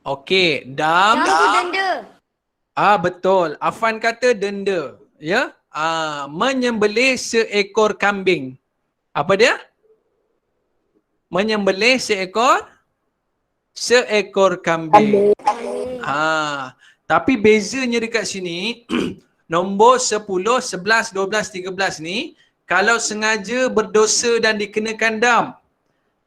Okey, dam. Dam tu denda. Betul. Afan kata denda. Ya? Menyembelih seekor kambing. Apa dia? Menyembelih seekor kambing. Tapi bezanya dekat sini nombor 10, 11, 12, 13 ni kalau sengaja berdosa dan dikenakan dam.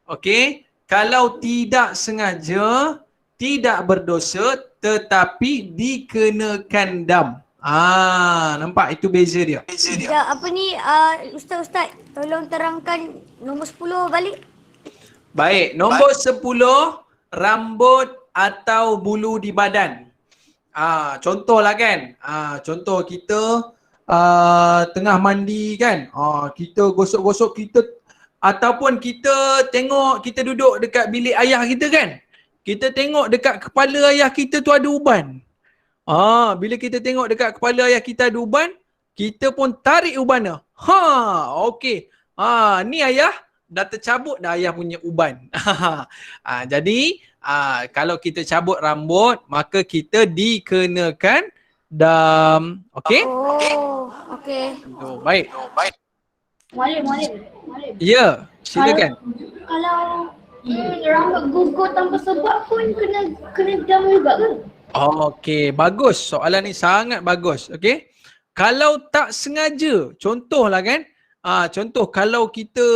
Okey, kalau tidak sengaja tidak berdosa tetapi dikenakan dam. Nampak itu beza dia. Sekejap, apa ni Ustaz, tolong terangkan nombor 10 balik. Baik, nombor 10, rambut atau bulu di badan. Contohlah kan, contoh kita tengah mandi kan, kita gosok-gosok kita, ataupun kita tengok, kita duduk dekat bilik ayah kita kan, kita tengok dekat kepala ayah kita tu ada uban. Bila kita tengok dekat kepala ayah kita ada uban, kita pun tarik uban dia. Okey. Ni ayah dah tercabut dah ayah punya uban. Jadi kalau kita cabut rambut, maka kita dikenakan dam. Okey? Okey. Baik. Mualim. Ya, silakan. Kalau rambut gugur tanpa sebab pun kena dam juga ke? Okey, bagus. Soalan ni sangat bagus. Okey? Kalau tak sengaja, contohlah kan, contoh kalau kita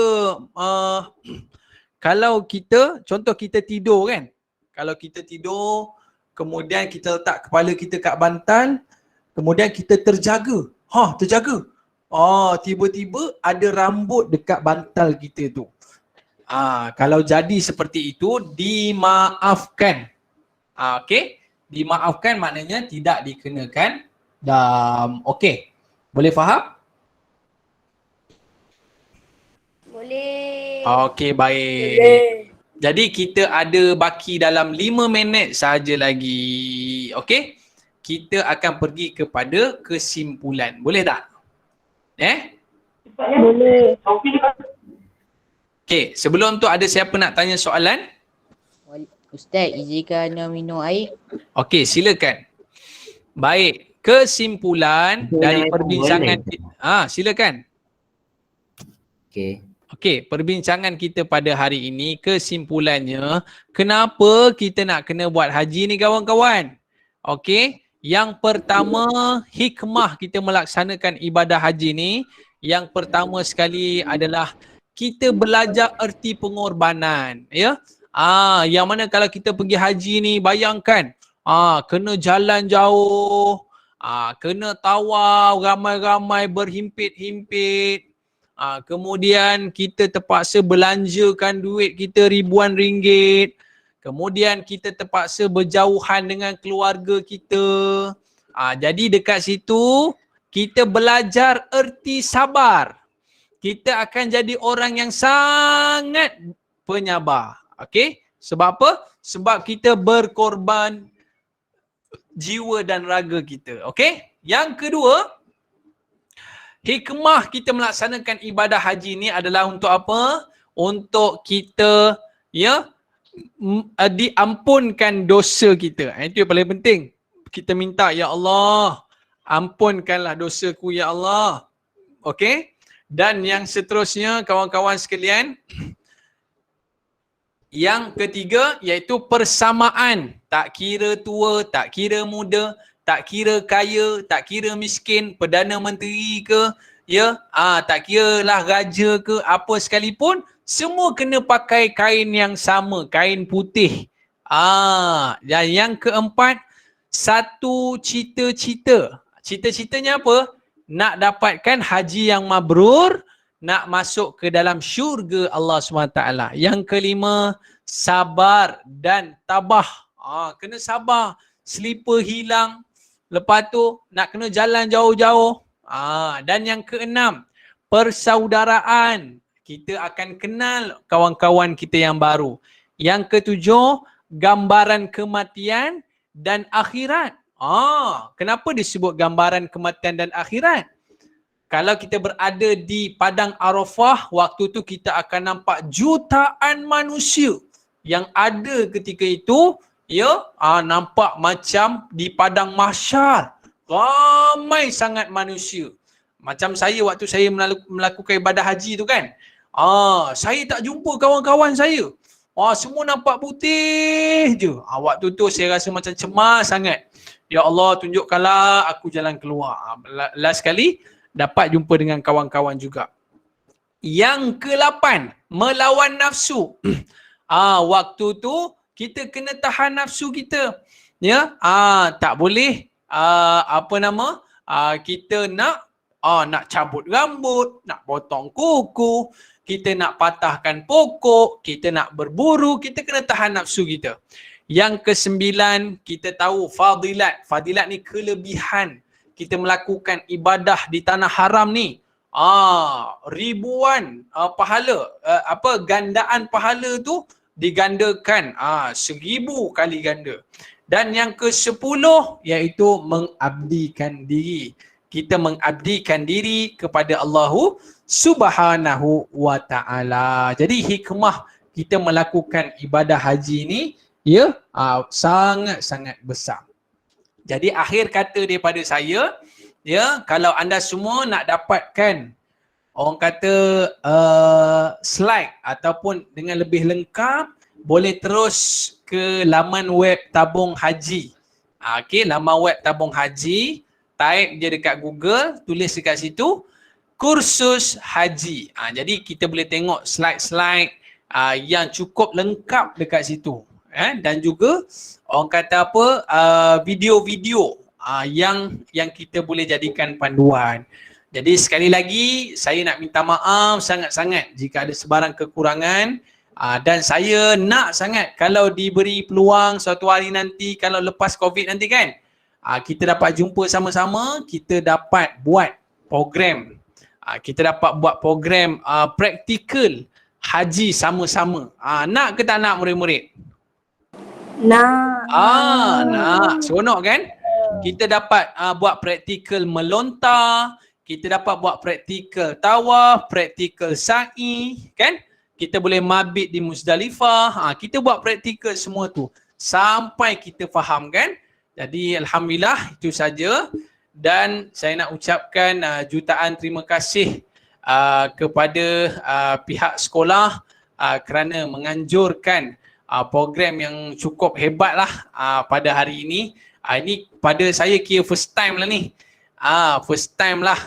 contoh kita tidur kan. Kalau kita tidur, kemudian kita letak kepala kita kat bantal, kemudian kita terjaga. Terjaga. Tiba-tiba ada rambut dekat bantal kita tu. Kalau jadi seperti itu, dimaafkan. Okey? Dimaafkan maknanya tidak dikenakan dam. Okey. Boleh faham? Boleh. Okey, baik. Jadi kita ada baki dalam 5 minit sahaja lagi. Okey? Kita akan pergi kepada kesimpulan. Boleh tak? Boleh. Okey, sebelum tu ada siapa nak tanya soalan? Ustaz, izinkan Ana minum air. Okey, silakan. Baik, kesimpulan dari perbincangan. Silakan. Okey, perbincangan kita pada hari ini kesimpulannya, kenapa kita nak kena buat haji ni kawan-kawan? Okey, yang pertama hikmah kita melaksanakan ibadah haji ni, yang pertama sekali adalah kita belajar erti pengorbanan, ya. Yang mana kalau kita pergi haji ni, bayangkan kena jalan jauh, kena tawaf ramai-ramai berhimpit-himpit. Kemudian kita terpaksa belanjakan duit kita ribuan ringgit. Kemudian kita terpaksa berjauhan dengan keluarga kita. Jadi dekat situ kita belajar erti sabar. Kita akan jadi orang yang sangat penyabar. Okey? Sebab apa? Sebab kita berkorban jiwa dan raga kita. Okey? Yang kedua, hikmah kita melaksanakan ibadah haji ni adalah untuk apa? Untuk kita diampunkan dosa kita. Itu yang paling penting. Kita minta, ya Allah, ampunkanlah dosaku ya Allah. Okey? Dan yang seterusnya kawan-kawan sekalian, yang ketiga iaitu persamaan. Tak kira tua, tak kira muda, tak kira kaya, tak kira miskin, Perdana Menteri ke, tak kira lah raja ke, apa sekalipun, semua kena pakai kain yang sama, kain putih. Dan yang keempat, satu cita-cita. Cita-citanya apa? Nak dapatkan haji yang mabrur, nak masuk ke dalam syurga Allah SWT. Yang kelima, sabar dan tabah. Kena sabar. Slipper hilang. Lepas tu nak kena jalan jauh-jauh. Dan yang keenam, persaudaraan. Kita akan kenal kawan-kawan kita yang baru. Yang ketujuh, gambaran kematian dan akhirat. Kenapa disebut gambaran kematian dan akhirat? Kalau kita berada di Padang Arafah, waktu tu kita akan nampak jutaan manusia yang ada ketika itu, nampak macam di Padang Mahsyar. Ramai sangat manusia. Macam saya waktu saya melakukan ibadah haji tu kan. Saya tak jumpa kawan-kawan saya. Semua nampak putih je. Waktu tu saya rasa macam cemas sangat. Ya Allah, tunjukkanlah aku jalan keluar. Last kali dapat jumpa dengan kawan-kawan juga. Yang ke-8, melawan nafsu. Waktu tu kita kena tahan nafsu kita. Tak boleh kita nak cabut rambut, nak potong kuku, kita nak patahkan pokok, kita nak berburu, kita kena tahan nafsu kita. Yang ke-9, kita tahu fadilat. Fadilat ni kelebihan kita melakukan ibadah di tanah haram ni. Ribuan pahala, gandaan pahala tu digandakan 1000 kali ganda. Dan yang ke-10 iaitu mengabdikan diri. Kita mengabdikan diri kepada Allah Subhanahu wa ta'ala. Jadi hikmah kita melakukan ibadah haji ni sangat-sangat besar. Jadi akhir kata daripada saya, kalau anda semua nak dapatkan orang kata slide ataupun dengan lebih lengkap, boleh terus ke laman web Tabung Haji. Laman web Tabung Haji, type je dekat Google, tulis dekat situ kursus haji. Jadi kita boleh tengok slide-slide yang cukup lengkap dekat situ. Dan juga orang kata video-video yang kita boleh jadikan panduan. Jadi sekali lagi saya nak minta maaf sangat-sangat jika ada sebarang kekurangan, dan saya nak sangat kalau diberi peluang suatu hari nanti, kalau lepas COVID nanti kan, kita dapat jumpa sama-sama, kita dapat buat program. Kita dapat buat program praktikal haji sama-sama. Nak ke tak nak murid-murid? Nak. Nak. Seronok kan? Kita dapat buat praktikal melontar, kita dapat buat praktikal tawaf, praktikal sa'i, kan? Kita boleh mabit di Muzdalifah. Kita buat praktikal semua tu sampai kita faham kan? Jadi alhamdulillah itu saja, dan saya nak ucapkan jutaan terima kasih kepada pihak sekolah kerana menganjurkan program yang cukup hebat lah pada hari ini. Ini pada saya kira first time lah ni. First time lah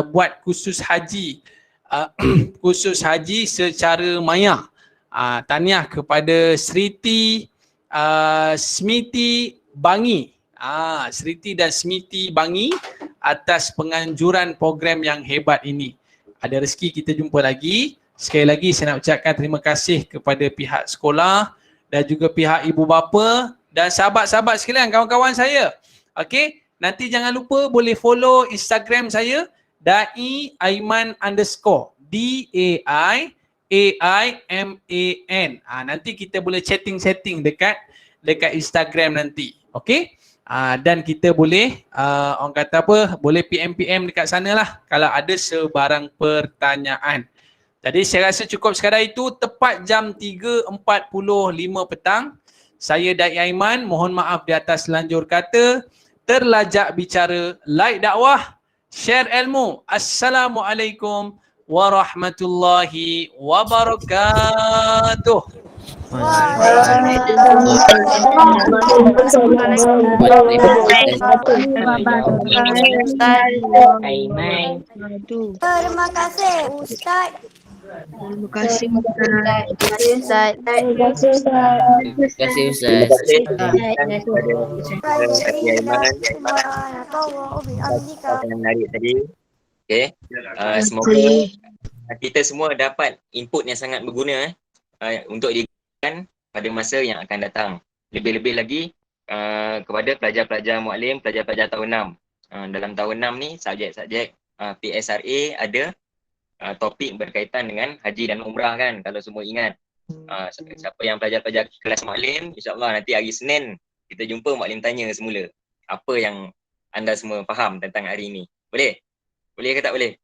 buat khusus haji. Khusus haji secara maya. Tahniah kepada Sriti Smiti Bangi. Sriti dan Smiti Bangi atas penganjuran program yang hebat ini. Ada rezeki kita jumpa lagi. Sekali lagi saya nak ucapkan terima kasih kepada pihak sekolah dan juga pihak ibu bapa dan sahabat-sahabat sekalian, kawan-kawan saya. Okey, nanti jangan lupa boleh follow Instagram saya Dai Aiman _ DAIAIMAN. Nanti kita boleh chatting dekat Instagram nanti. Okey? Dan kita boleh orang kata apa, boleh PM dekat sana lah kalau ada sebarang pertanyaan. Jadi saya rasa cukup sekadar itu. Tepat jam 3.45 petang, saya Dai Aiman mohon maaf di atas lanjur kata, terlajak bicara, like dakwah, share ilmu. Assalamualaikum warahmatullahi wabarakatuh. Terima kasih Ustaz. Terima kasih Ustaz. Terima kasih Ustaz. Yang menarik tadi. Okay. Semoga kita semua dapat input yang sangat berguna untuk digunakan pada masa yang akan datang. Lebih-lebih lagi kepada pelajar-pelajar mualim, pelajar-pelajar tahun 6. Dalam tahun 6 ni subjek-subjek PSRA ada topik berkaitan dengan haji dan umrah kan, kalau semua ingat. Siapa yang pelajar-pelajar kelas mualim, insyaAllah nanti hari Senin kita jumpa mualim tanya semula apa yang anda semua faham tentang hari ini. Boleh? Boleh ke tak boleh?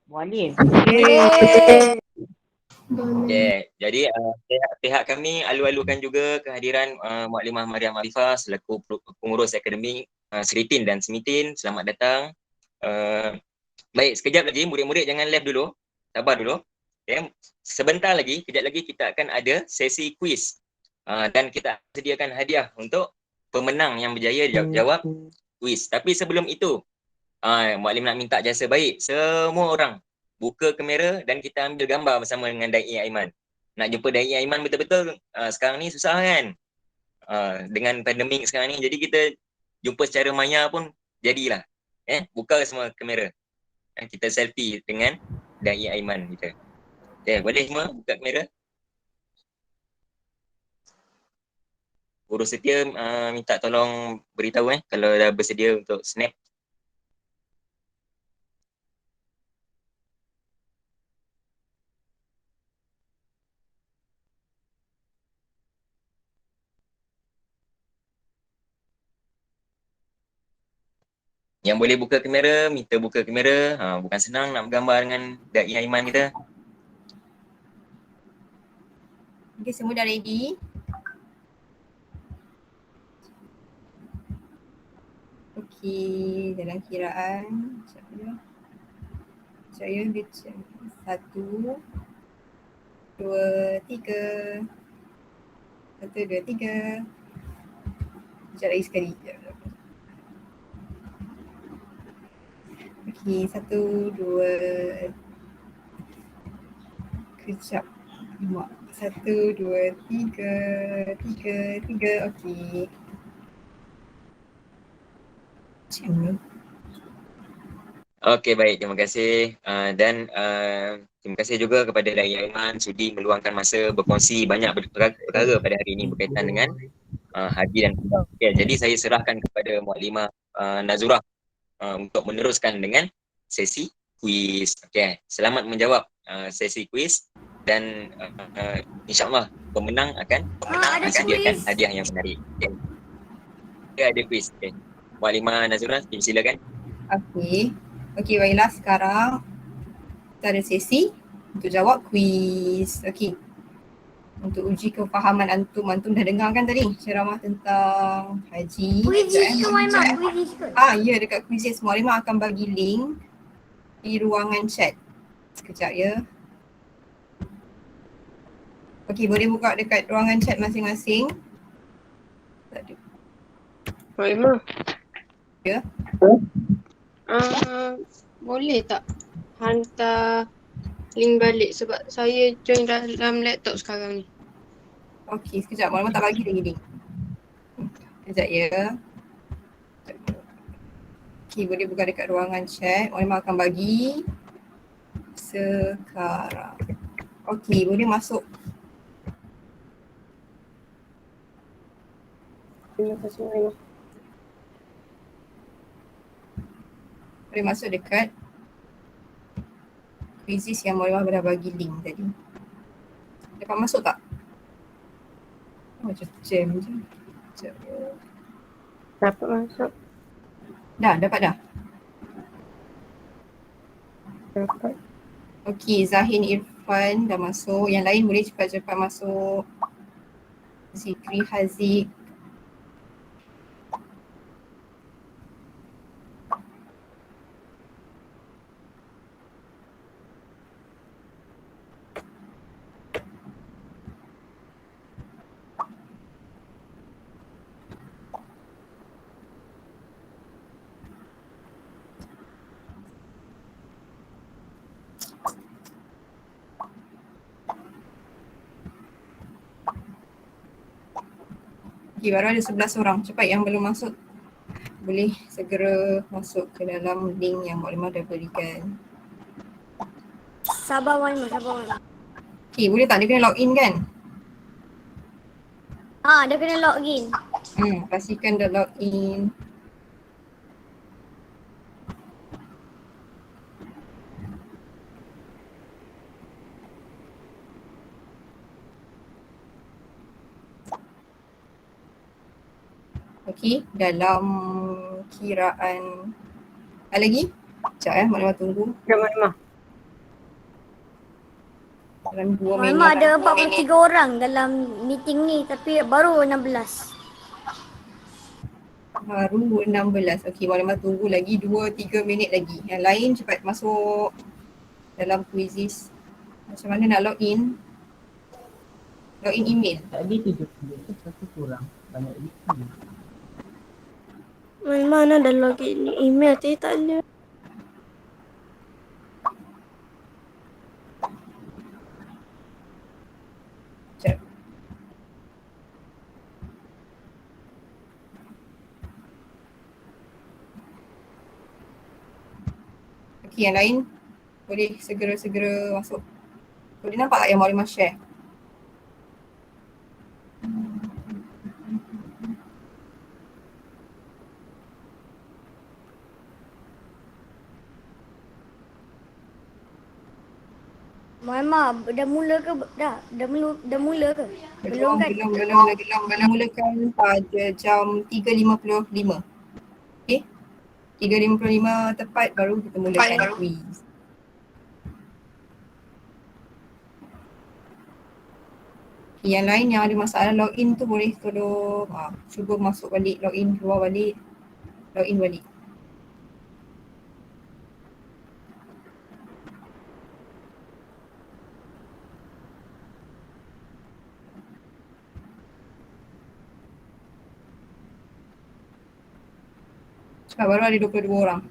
Mualim. Okay. Jadi pihak kami alu-alukan juga kehadiran Mukadimah Mariam Arifah selaku pengurus akademik Sritin dan Smitin. Selamat datang. Baik, sekejap lagi murid-murid jangan left dulu. Sabar dulu. Okay. Sebentar lagi, kejap lagi kita akan ada sesi kuis. Dan kita sediakan hadiah untuk pemenang yang berjaya jawab kuis. Tapi sebelum itu, Mukaddim nak minta jasa baik. Semua orang buka kamera dan kita ambil gambar bersama dengan Dai Aiman. Nak jumpa Dai Aiman betul-betul sekarang ni susah kan? Dengan pandemik sekarang ni, jadi kita jumpa secara maya pun jadilah. Buka semua kamera. Kita selfie dengan Dai Aiman kita. Okay, boleh semua buka kamera? Guru setia minta tolong beritahu kalau dah bersedia untuk snap. Yang boleh buka kamera, minta buka kamera. Bukan senang nak bergambar dengan Dai Aiman kita. Okay, semua dah ready. Okay, dalam kiraan. Saya baca 1, 2, 3. 1, 2, 3. Sekejap lagi sekali. Okay, 1, 2. Kejap. 1, 2, 3. 3. Okay. Macam ni. Okey, baik, terima kasih. Dan terima kasih juga kepada Dai Aiman sudi meluangkan masa berkongsi banyak perkara pada hari ini berkaitan dengan haji dan umrah. Okay, jadi saya serahkan kepada Mukadimah Nazurah untuk meneruskan dengan sesi kuis. Okey, selamat menjawab sesi kuis dan insya-Allah pemenang akan diberikan hadiah yang menarik. Okay, ada kuis. Okay. Mukadimah Nazurah, silakan. Okey, baiklah, sekarang kita ada sesi untuk jawab kuis. Okey. Untuk uji kefahaman antum dah dengar kan tadi ceramah tentang haji. Quizzes ke Maimak? Quizzes ke? Ya, dekat quizzes Mukadimah akan bagi link di ruangan chat. Sekejap ya. Okey, boleh buka dekat ruangan chat masing-masing. Tak ada. Mak Imam. Ya. Boleh tak hantar link balik sebab saya join dalam laptop sekarang ni. Okey, sekejap. Mak Imam tak bagi lagi link. Sekejap ya. Okey, boleh buka dekat ruangan chat. Mak Imam akan bagi sekarang. Okey, boleh masuk. Terima kasih Mak Imam. Boleh masuk dekat Quizzes yang Mak Imam dah bagi link tadi. Dapat masuk tak? Macam jam je. Sekejap ya. Dapat masuk. Dah, dapat dah. Dapat. Okey, Zahin Irfan dah masuk. Yang lain boleh cepat-cepat masuk. Zikri Haziq. Okey, baru ada 11 orang. Cepat yang belum masuk boleh segera masuk ke dalam link yang Mak Limah dah berikan. Sabar Mak Imam, sabar Mak Imam. Okey, boleh tak? Dia kena login kan? Dah kena login. Pastikan dah login. Okey, dalam kiraan lagi? Sekejap Mak Limah tunggu. Ya Mak Imam. Dalam 2 Mak minit. Imam ada 43 orang dalam meeting ni tapi baru 16. Baru 16. Okey, Mak Limah tunggu lagi 2-3 minit lagi. Yang lain cepat masuk dalam Quizzes. Macam mana nak login? Login email. Tadi 70 tu satu kurang. Banyak lagi. Mana ada login email tadi tak ada. Sekejap. Okey, yang lain boleh segera-segera masuk. Boleh nampak tak yang Mak Limah share? Mak Imam dah mula ke? Dah mula ke? Belum kan? Belum lagi. Mulakan pada jam 3.55. Okey? 3.55 tepat baru kita mulakan quiz. Yang lain yang ada masalah login tu boleh tolong cuba masuk balik, login, keluar balik, login balik. Baru ada 22 orang.